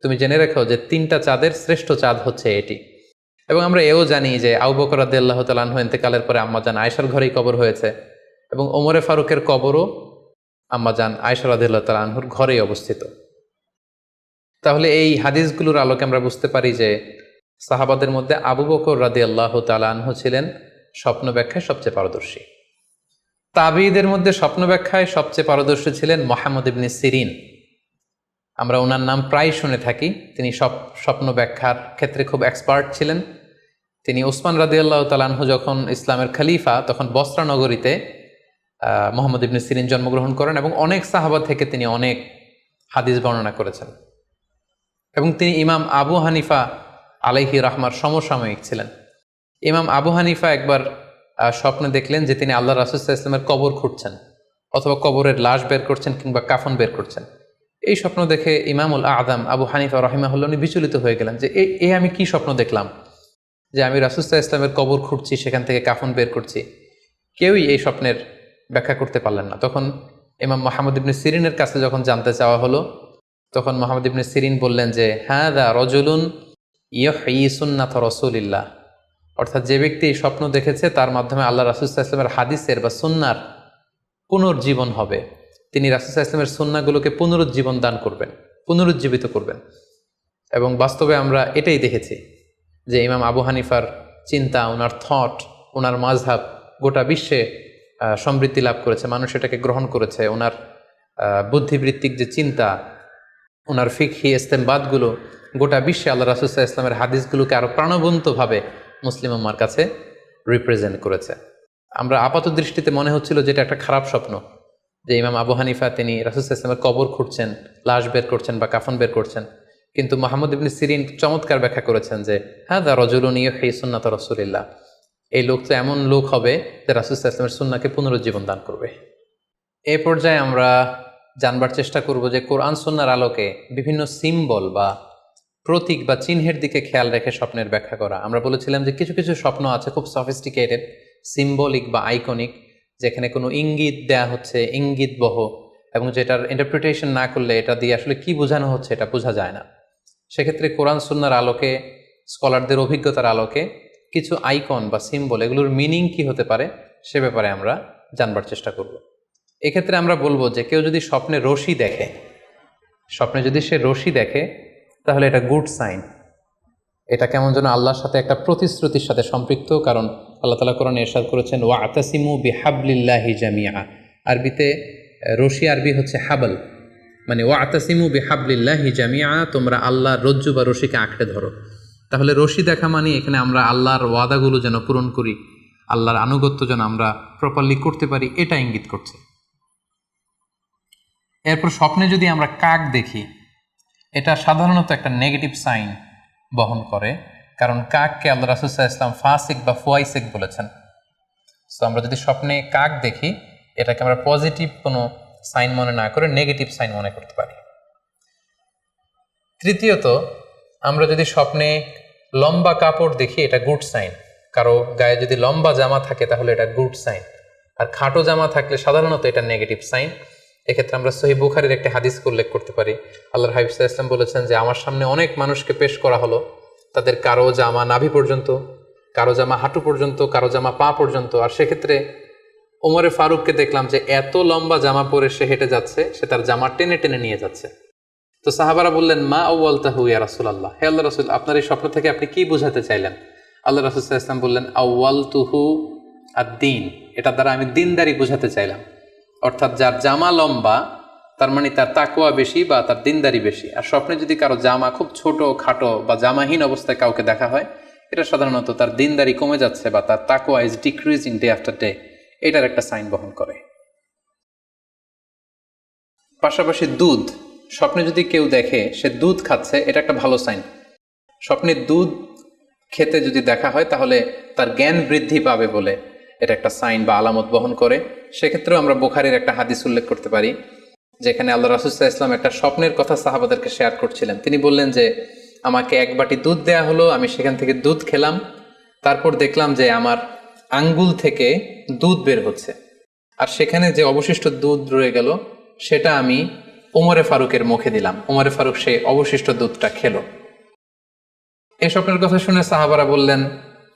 তুমি জেনে রেখো যে 3টা চাঁদের শ্রেষ্ঠ চাঁদ হচ্ছে এটি। এবং আমরা এও জানি যে আবু বকর রাদিয়াল্লাহু তাআলা আনহু ইন্তেকালের পরে আম্মা জান আয়েশার ঘরেই কবর হয়েছে এবং ওমরে ফারুকের কবরও আম্মা জান আয়েশা রাদিয়াল্লাহু তাআলা আনহুর ঘরেই অবস্থিত। তাহলে এই হাদিসগুলোর আলোকে আমরা বুঝতে পারি যে সাহাবাদের মধ্যে আবু বকর রাদিয়াল্লাহু তাআলা আনহু ছিলেন স্বপ্ন ব্যাখ্যায় সবচেয়ে পারদর্শী। তাবিঈদের মধ্যে স্বপ্ন ব্যাখ্যায় সবচেয়ে পারদর্শী ছিলেন মুহাম্মদ ইবনে সিরিন। আমরা ওনার নাম প্রায় শুনে থাকি। তিনি স্বপ্ন ব্যাখ্যার ক্ষেত্রে খুব এক্সপার্ট ছিলেন। তিনি উসমান রাদিয়াল্লাহু তাআলা আনহু যখন ইসলামের খলিফা তখন বসরা নগরীতে মুহাম্মদ ইবনে সিরিন জন্মগ্রহণ করেন এবং অনেক সাহাবা থেকে তিনি অনেক হাদিস বর্ণনা করেছেন। এবং তিনি ইমাম আবু হানিফা আলাইহি রাহমার সমসাময়িক ছিলেন। ইমাম আবু হানিফা একবার স্বপ্নে দেখলেন যে তিনি আল্লাহ রাসূল সাল্লাল্লাহু আলাইহি ওয়াসাল্লামের কবর খুঁড়ছেন অথবা কবরের লাশ বের করছেন কিংবা কাফন বের করছেন। এই স্বপ্ন দেখে ইমামুল আযম আবু হানিফা রাহিমাহুল্লাহ উনি বিচলিত হয়ে গেলেন যে এই আমি কি স্বপ্ন দেখলাম যে আমি রাসূল সাল্লাল্লাহু আলাইহি ওয়াসাল্লামের কবর খুঁড়ছি, সেখান থেকে কাফন বের করছি। কেউই এই স্বপ্নের ব্যাখ্যা করতে পারলেন না। তখন ইমাম মুহাম্মদ ইবনে সিরিনের কাছে যখন জানতে চাওয়া হলো তখন মুহাম্মদ ইবনে সিরিন বললেন যে হাযা রাজুলুন ইউহয়ি সুন্নাত রাসূলিল্লাহ, অর্থাৎ যে ব্যক্তি এই স্বপ্ন দেখেছে তার মাধ্যমে আল্লাহ রাসূল সাল্লাল্লাহু আলাইহি ওয়াসাল্লামের হাদিসের বা সুন্নাহর পুনর্জীবন হবে। তিনি রাসূল সাল্লাল্লাহু আলাইহি ওয়াসাল্লামের সুন্নাহগুলোকে পুনরুজ্জীবন দান করবেন, পুনরুজ্জীবিত করবেন। এবং বাস্তবে আমরা এটাই দেখেছি যে ইমাম আবু হানিফার চিন্তা, ওনার থট, ওনার মাযহাব গোটা বিশ্বে সমৃদ্ধি লাভ করেছে, মানুষ এটাকে গ্রহণ করেছে। ওনার বুদ্ধিবৃত্তিক যে চিন্তা, ওনার ফিকহি ইস্তেমবাদগুলো গোটা বিশ্বে আল্লাহ রাসূল সাল্লাল্লাহু আলাইহি ওয়াসাল্লামের হাদিসগুলোকে আরও প্রাণবন্তভাবে মুসলিম উম্মার কাছে রিপ্রেজেন্ট করেছে। আমরা আপাত দৃষ্টিতে মনে হচ্ছিল যে এটা একটা খারাপ স্বপ্ন, যে ইমাম আবু হানিফা তিনি রাসূল সাল্লাল্লাহু আলাইহি ওয়াসাল্লামের কবর খুঁড়ছেন, লাশ বের করছেন বা কাফন বের করছেন। কিন্তু মুহাম্মদ ইবনে সিরিন চমৎকার ব্যাখ্যা করেছেন যে হাযা রাজুলুন ইউহয়ি সুন্নাত রাসূলিল্লাহ, এই লোক তো এমন লোক হবে যে রাসূল সাল্লাল্লাহু আলাইহি ওয়াসাল্লামের সুন্নাহকে পুনরুজ্জীবন দান করবে। এই পর্যায়ে আমরা জানবার চেষ্টা করব যে কোরআন সুন্নাহর আলোকে বিভিন্ন সিম্বল বা প্রতীক বা চিহ্নের দিকে খেয়াল রেখে স্বপ্নের ব্যাখ্যা করা। আমরা বলেছিলাম যে কিছু কিছু স্বপ্ন আছে খুব সফিস্টিকেটেড, সিম্বলিক বা আইকনিক, যেখানে কোনো ইঙ্গিত দেয়া হচ্ছে, ইঙ্গিতবহ, এবং যেটার ইন্টারপ্রিটেশন না করলে এটা দিয়ে আসলে কি বোঝানো হচ্ছে এটা বোঝা যায় না। সেক্ষেত্রে কোরআন সুন্নাহর আলোকে, স্কলারদের অভিজ্ঞতার আলোকে কিছু আইকন বা সিম্বল, এগুলোর মিনিং কি হতে পারে সে ব্যাপারে আমরা জানবার চেষ্টা করব। এক্ষেত্রে আমরা বলবো যে কেউ যদি স্বপ্নে রশি দেখে, স্বপ্নে যদি সে রশি দেখে তাহলে এটা গুড সাইন। এটা কেমন যেন আল্লাহর সাথে একটা প্রতিশ্রুতির সাথে সম্পৃক্ত, কারণ আল্লাহ তাআলা কোরআনে ইরশাদ করেছেন ওয়াতাসিমু বিহাবলিল্লাহি জামিআ। আরবিতে রশি আরবি হচ্ছে হাবল, মানে ওয়াতাসিমু বিহাবলিল্লাহি জামিআ, তোমরা আল্লাহর রজ্জু বা রশিকে আঁকড়ে ধরো। তাহলে রশি দেখা মানে এখানে আমরা আল্লাহর ওয়াদাগুলো যেন পূরণ করি, আল্লাহর আনুগত্য যেন আমরা প্রপারলি করতে পারি, এটা ইঙ্গিত করছে। এরপর স্বপ্নে যদি আমরা কাক দেখি, এটা সাধারণত একটা নেগেটিভ সাইন বহন করে, কারণ কাককে আল্লাহ রাসূল সাল্লাল্লাহু আলাইহি ওয়াসাল্লাম ফাসিক বা ফুয়াইসিক বলেছেন। সো আমরা যদি স্বপ্নে কাক দেখি এটাকে আমরা পজিটিভ কোনো সাইন মনে না করে নেগেটিভ সাইন মনে করতে পারি। তৃতীয়ত, আমরা যদি স্বপ্নে লম্বা কাপড় দেখি এটা গুড সাইন। কারো গায়ে যদি লম্বা জামা থাকে তাহলে এটা গুড সাইন, আর খাটো জামা থাকলে সাধারণত এটা নেগেটিভ সাইন। এক্ষেত্রে আমরা সহিহ বুখারীর একটা হাদিসকে উল্লেখ করতে পারি। আল্লাহর হাবিব সাল্লাল্লাহু আলাইহি ওয়াসাল্লাম বলেছেন যে আমার সামনে অনেক মানুষকে পেশ করা হলো, তাদের কারো জামা নাভি পর্যন্ত, কারো জামা হাঁটু পর্যন্ত, কারো জামা পা পর্যন্ত। আর সেক্ষেত্রে ওমরে ফারুককে দেখলাম যে এত লম্বা জামা পরে সে হেঁটে যাচ্ছে, সে তার জামা টেনে টেনে নিয়ে যাচ্ছে। তো সাহাবারা বললেন মা আউয়ালতাহু ইয়া রাসূলুল্লাহ, হে আল্লাহর রাসূল, আপনার এই স্বপ্ন থেকে আপনি কি বোঝাতে চাইলেন? আল্লাহ রাসূল সাল্লাল্লাহু আলাইহি ওয়াসাল্লাম বললেন আউয়ালতুহু আদ-দীন, এটা দ্বারা আমি দিনদারি বোঝাতে চাইলাম। অর্থাৎ যার জামা লম্বা তার মানে তার তাকওয়া বেশি বা তার দিনদারি বেশি। আর স্বপ্নে যদি কারো জামা খুব ছোট খাটো বা জামাহীন অবস্থায় কাউকে দেখা হয়, এটা সাধারণত তার দিনদারি কমে যাচ্ছে বা তার তাকওয়া is decreasing day after day, এটার একটা সাইন বহন করে। পাশাপাশি দুধ, স্বপ্নে যদি কেউ দেখে সে দুধ খাচ্ছে, এটা একটা ভালো সাইন। স্বপ্নে দুধ খেতে যদি দেখা হয় তাহলে তার জ্ঞান বৃদ্ধি পাবে বলে এটা একটা সাইন বা আলামত বহন করে। সেক্ষেত্রেও আমরা বুখারীর একটা হাদিস উল্লেখ করতে পারি, যেখানে আল্লাহ রাসূল সাল্লাল্লাহু আলাইহি ওয়াসাল্লাম একটা স্বপ্নের কথা সাহাবাদেরকে শেয়ার করছিলেন। তিনি বললেন যে আমাকে এক বাটি দুধ দেয়া হলো, আমি সেখান থেকে দুধ খেলাম, তারপর দেখলাম যে আমার আঙ্গুল থেকে দুধ বের হচ্ছে, আর সেখানে যে অবশিষ্ট দুধ রয়ে গেল সেটা আমি ওমরে ফারুকের মুখে দিলাম। ওমরে ফারুক সেই অবশিষ্ট দুধটা খেলো। এই স্বপ্নের কথা শুনে সাহাবারা বললেন,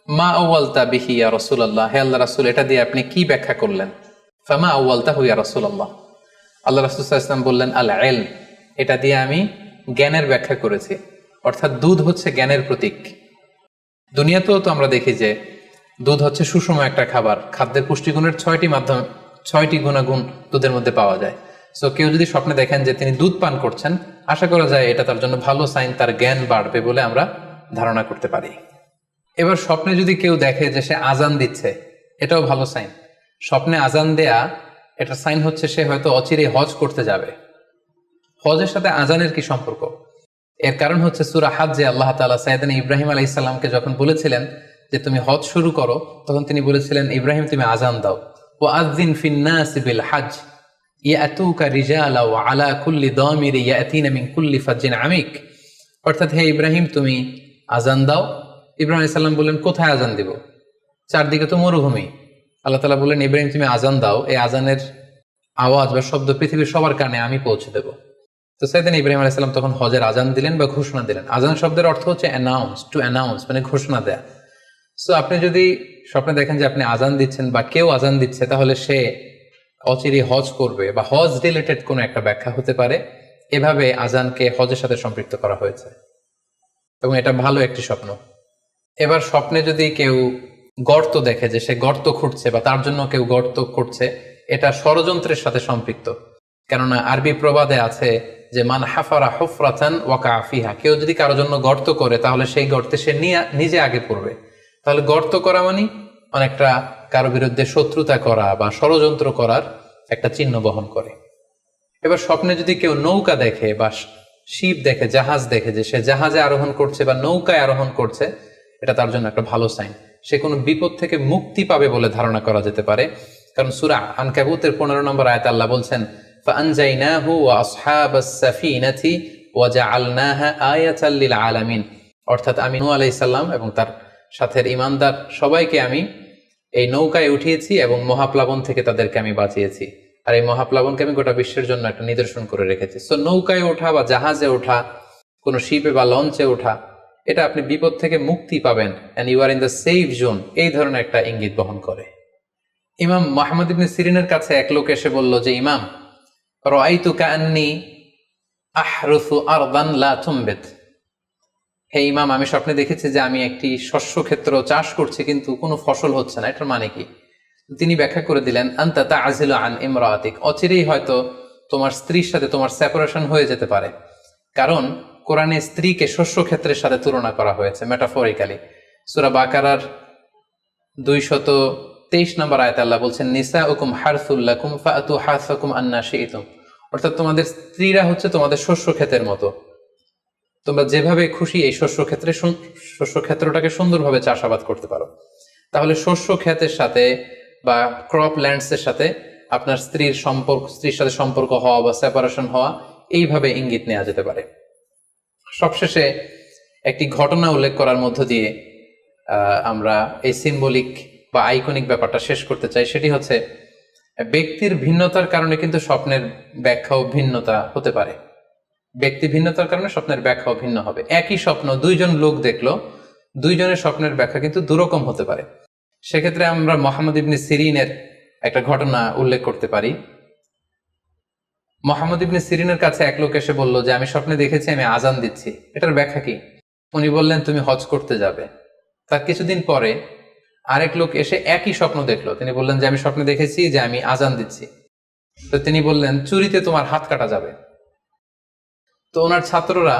মা আউয়ালতা বিহি ইয়া রাসূলুল্লাহ, হে আল্লাহ রাসূল, এটা দিয়ে আপনি কি ব্যাখ্যা করলেন? ফামা আউয়ালতাহু ইয়া রাসূলুল্লাহ, আল্লাহ রাসূল সাল্লাল্লাহু আলাইহি ওয়াসাল্লাম বললেন, আল ইলম, এটা দিয়ে আমি জ্ঞানের ব্যাখ্যা করেছি। অর্থাৎ দুধ হচ্ছে জ্ঞানের প্রতীক। দুনিয়াতেও তো আমরা দেখি যে দুধ হচ্ছে সুষম একটা খাবার, খাদ্যের পুষ্টিগুণের 6টি গুণাগুণ দুধের মধ্যে পাওয়া যায়। সো কেউ যদি স্বপ্নে দেখেন যে তিনি দুধ পান করছেন, আশা করা যায় এটা তার জন্য ভালো সাইন, তার জ্ঞান বাড়বে বলে আমরা ধারণা করতে পারি। এবার স্বপ্নে যদি কেউ দেখে যে সে আজান দিচ্ছে, এটাও ভালো সাইন। স্বপ্নে আজান দেয়া এটা সাইন হচ্ছে সে হয়তো অচিরে হজ করতে যাবে। হজের সাথে আজানের কি সম্পর্ক? এর কারণ হচ্ছে সূরা হজ্জে আল্লাহ তাআলা সাইয়েদনা ইব্রাহিম আলাইহিস সালামকে যখন বলেছিলেন যে তুমি হজ শুরু করো, তখন তিনি বলেছিলেন, ইব্রাহিম তুমি আজান দাও, ওয়া আযযিন ফিন নাসি বিল হজ ইয়াতুকা রিজালা ওয়া আলা কুল্লি দামির ইয়াতিনা মিন কুল্লি ফাজ্জিন আমিক। অর্থাৎ হে ইব্রাহিম তুমি আজান দাও। ইব্রাহিম আলাইহিস সালাম বললেন, কোথায় আজান দিব? চারদিকে তো মরুভূমি। আল্লাহ তাআলা বললেন, ইব্রাহিম তুমি আজান দাও, এই আজানের আওয়াজ বা শব্দ পৃথিবীর সবার কানে আমি পৌঁছে দেব। তো সাইয়েদনা ইব্রাহিম আলাইহিস সালাম তখন হজের আজান দিলেন বা ঘোষণা দিলেন। আজান শব্দের অর্থ হচ্ছে অ্যানাউন্স, টু অ্যানাউন্স, মানে ঘোষণা দেয়া। সো আপনি যদি স্বপ্নে দেখেন যে আপনি আজান দিচ্ছেন বা কেউ আজান দিচ্ছে, তাহলে সে অচিরে হজ করবে বা হজ রিলেটেড কোনো একটা ব্যাখ্যা হতে পারে। এভাবে আজানকে হজের সাথে সম্পৃক্ত করা হয়েছে এবং এটা ভালো একটি স্বপ্ন। এবার স্বপ্নে যদি কেউ গর্ত দেখে যে সে গর্ত খুঁড়ছে বা তার জন্য কেউ গর্ত করছে, এটা ষড়যন্ত্রের সাথে সম্পৃক্ত। কেননা আরবি প্রবাদে আছে যে মান হাফারা হুফরাতান ওয়াকা ফিহা, কেউ যদি কারোর জন্য গর্ত করে তাহলে সেই গর্তে সে নিজে আগে পড়বে। তাহলে গর্ত করা মানে অনেকটা কারো বিরুদ্ধে শত্রুতা করা বা ষড়যন্ত্র করার একটা চিহ্ন বহন করে। এবার স্বপ্নে যদি কেউ নৌকা দেখে বা শিপ দেখে, জাহাজ দেখে যে সে জাহাজে আরোহণ করছে বা নৌকায় আরোহণ করছে, এটা তার জন্য একটা ভালো সাইন। সে কোনো বিপদ থেকে মুক্তি পাবে বলে ধারণা করা যেতে পারে। কারণ সূরা আনকাবুতের 15 নম্বর আয়াতে আল্লাহ বলছেন, ফাআনজাইনাহু ওয়া আসহাবাস সাফিনাতি ওয়া জাআলনাহা আয়াতাল লিল আলামিন। অর্থাৎ আমি নূহ আলাইহিস সালাম এবং তার সাথের ঈমানদার সবাইকে আমি এই নৌকায় উঠিয়েছি এবং মহাপ্লাবন থেকে তাদেরকে আমি বাঁচিয়েছি। আর এই মহাপ্লাবনকে আমি গোটা বিশ্বের জন্য একটা নিদর্শন করে রেখেছি। সো নৌকায় ওঠা বা জাহাজে ওঠা, কোনো শিপে বা লঞ্চে ওঠা, এটা আপনি বিপদ থেকে মুক্তি পাবেন, and you are in the safe zone, এই ধরনের একটা ইঙ্গিত বহন করে। ইমাম মুহাম্মদ ইবনে সিরিনের কাছে এক লোক এসে বলল যে, ইমাম, রাআইতু কাআন্নী আহরুসু আরদান লা তুমবিত, হে ইমাম, আমি স্বপ্নে দেখেছি যে আমি একটি শস্য ক্ষেত্র চাষ করছি কিন্তু কোনো ফসল হচ্ছে না, এটার মানে কি? তিনি ব্যাখ্যা করে দিলেন, আনতা তা'জিলু আন ইমরাআতিক, অচিরেই হয়তো তোমার স্ত্রীর সাথে তোমার সেপারেশন হয়ে যেতে পারে। কারণ কোরআনে স্ত্রীকে শস্য ক্ষেত্রের সাথে তুলনা করা হয়েছে মেটাফরিক্যালি। সূরা বাকারার 223 নম্বর আয়াতে আল্লাহ বলছেন, নিসাউকুম হারসুল লাকুম ফাআতু হারসাকুম আন্না শি'তুম। অর্থাৎ তোমাদের স্ত্রীরা হচ্ছে তোমাদের শস্য ক্ষেতের মতো, তোমরা যেভাবে খুশি এই শস্য ক্ষেত্রটাকে সুন্দরভাবে চাষাবাদ করতে পারো। তাহলে শস্য ক্ষেতের সাথে বা ক্রপ ল্যান্ডসের সাথে আপনার স্ত্রীর সাথে সম্পর্ক হওয়া বা সেপারেশন হওয়া, এইভাবে ইঙ্গিত নেওয়া যেতে পারে। সবশেষে একটি ঘটনা উল্লেখ করার মধ্য দিয়ে আমরা এই সিম্বলিক বা আইকনিক ব্যাপারটা শেষ করতে চাই। সেটি হচ্ছে, ব্যক্তির ভিন্নতার কারণে কিন্তু স্বপ্নের ব্যাখ্যাও ভিন্নতা হতে পারে। ব্যক্তি ভিন্নতার কারণে স্বপ্নের ব্যাখ্যাও ভিন্ন হবে। একই স্বপ্ন দুইজন লোক দেখলো, দুইজনের স্বপ্নের ব্যাখ্যা কিন্তু দুরকম হতে পারে। সেক্ষেত্রে আমরা মুহাম্মদ ইবনে সিরিনের একটা ঘটনা উল্লেখ করতে পারি। মুহাম্মদ ইবনে সিরিনের কাছে এক লোক এসে বলল যে, আমি স্বপ্নে দেখেছি আমি আজান দিচ্ছি, এটার ব্যাখ্যা কি? উনি বললেন, তুমি হজ করতে যাবে। তার কিছুদিন পরে আরেক লোক এসে একই স্বপ্ন দেখলো, তিনি বললেন যে, আমি স্বপ্নে দেখেছি যে আমি আজান দিচ্ছি। তো তিনি বললেন, চুরিতে তোমার হাত কাটা যাবে। তো ওনার ছাত্ররা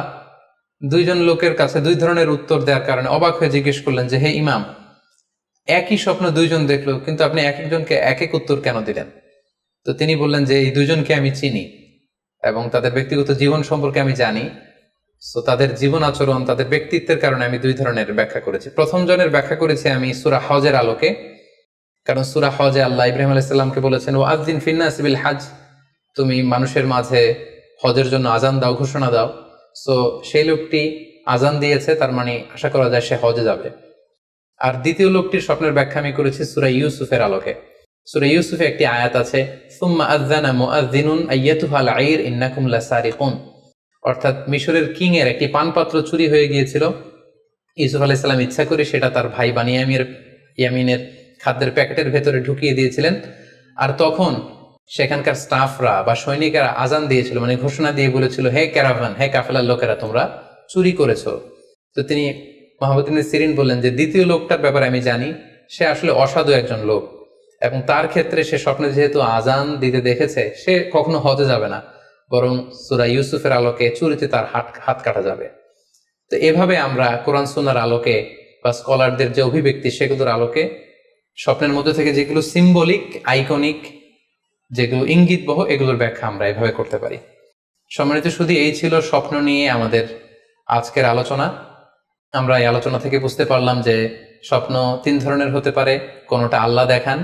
দুইজন লোকের কাছে দুই ধরনের উত্তর দেওয়ার কারণে অবাক হয়ে জিজ্ঞেস করলেন যে, হে ইমাম, একই স্বপ্ন দুইজন দেখলো, কিন্তু আপনি এক একজনকে এক এক উত্তর কেন দিলেন? তো তিনি বললেন যে, এই দুইজনকে আমি চিনি এবং তাদের ব্যক্তিগত জীবন সম্পর্কে আমি জানি। সো তাদের জীবন আচরণ, তাদের ব্যক্তিত্বের কারণে আমি দুই ধরনের ব্যাখ্যা করেছি। প্রথম জনের ব্যাখ্যা করেছি আমি সূরা হজের আলোকে, কারণ সূরা হজে আল্লাহ ইব্রাহিম আলাইহিস সালামকে বলেছেন, ওয়া আযযিন ফিন-নাসি বিল হজ, তুমি মানুষের মাঝে হজের জন্য আজান দাও, ঘোষণা দাও। সো সেই লোকটি আজান দিয়েছে, তার মানে আশা করা যায় সে হজে যাবে। আর দ্বিতীয় লোকটির স্বপ্নের ব্যাখ্যা আমি করেছি সূরা ইউসুফের আলোকে। সূরা ইউসুফে একটি আয়াত আছে, সুম্মা আযযানা মুআযযিনুন আইয়াতুহাল আইর ইন্নাকুম লাসারিকুন, অর্থাৎ মিশরের কিং এর একটি পানপাত্র চুরি হয়ে গিয়েছিল। ইউসুফ আলাইহিস সালাম ইচ্ছা করে সেটা তার ভাই ইয়ামিনের খাদ্যের প্যাকেটের ভেতরে ঢুকিয়ে দিয়েছিলেন। আর তখন সেখানকার স্টাফরা বা সৈনিকেরা আজান দিয়েছিল, মানে ঘোষণা দিয়ে বলেছিল, হে ক্যারাভান, হে কাফেলার লোকেরা, তোমরা চুরি করেছো। তো তিনি মুহাম্মদ ইবনে সিরিন বললেন যে, দ্বিতীয় লোকটার ব্যাপারে আমি জানি, সে আসলে অসাধু একজন লোক, এবং তার ক্ষেত্রে সে স্বপ্নে যেহেতু আজান দিতে দেখেছে, সে কখনো হজে যাবে না, বরং সূরা ইউসুফের আলোকে চুরিতে তার হাত কাটা যাবে। তো এভাবে আমরা কোরআন সুন্নাহর আলোকে বা স্কলারদের যে অভিব্যক্তি, সেগুলোর আলোকে স্বপ্নের মধ্যে থেকে যেগুলো সিম্বলিক, আইকনিক, যেগুলো ইঙ্গিতবহ, এগুলোর ব্যাখ্যা আমরা এভাবে করতে পারি। সম্মানিত শুধু এই ছিল স্বপ্ন নিয়ে আমাদের আজকের আলোচনা। আমরা এই আলোচনা থেকে বুঝতে পারলাম যে স্বপ্ন তিন ধরনের হতে পারে। কোনোটা আল্লাহ দেখান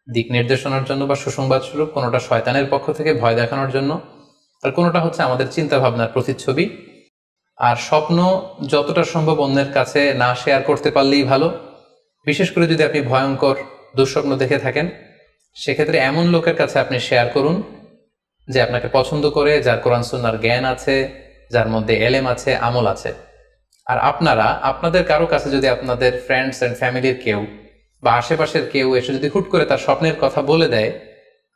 দিক নির্দেশনার জন্য বা সুসংবাদ স্বরূপ, কোনোটা শয়তানের পক্ষ থেকে ভয় দেখানোর জন্য, আর কোনোটা হচ্ছে আমাদের চিন্তা ভাবনার প্রতিচ্ছবি। আর স্বপ্ন যতটা সম্ভব অন্যের কাছে না শেয়ার করতে পারলেই ভালো। বিশেষ করে যদি আপনি ভয়ঙ্কর দুঃস্বপ্ন দেখে থাকেন, সেক্ষেত্রে এমন লোকের কাছে আপনি শেয়ার করুন যে আপনাকে পছন্দ করে, যার কোরআন সুন্নাহর জ্ঞান আছে, যার মধ্যে এলেম আছে, আমল আছে। আর আপনাদের কারো কাছে যদি আপনাদের ফ্রেন্ডস অ্যান্ড ফ্যামিলির কেউ বা আশেপাশের কেউ এসে যদি হুট করে তার স্বপ্নের কথা বলে দেয়,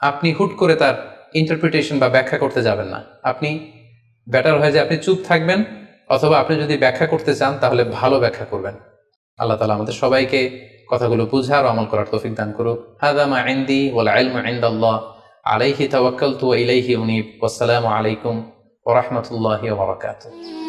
আপনি হুট করে তার ইন্টারপ্রিটেশন বা ব্যাখ্যা করতে যাবেন না। আপনি বেটার হয় যে আপনি চুপ থাকবেন, অথবা আপনি যদি ব্যাখ্যা করতে চান তাহলে ভালো ব্যাখ্যা করবেন। আল্লাহ তাআলা আমাদের সবাইকে কথাগুলো বুঝার ও আমল করার তৌফিক দান করুক। হাযা মা ইনদি ওয়াল ইলমু ইনদাল্লাহ, আলাইহি তাওয়াক্কালতু ওয়া ইলাইহি উনীব। ওয়াসসালামু আলাইকুম ওয়া রাহমাতুল্লাহি ওয়া বারাকাতুহু।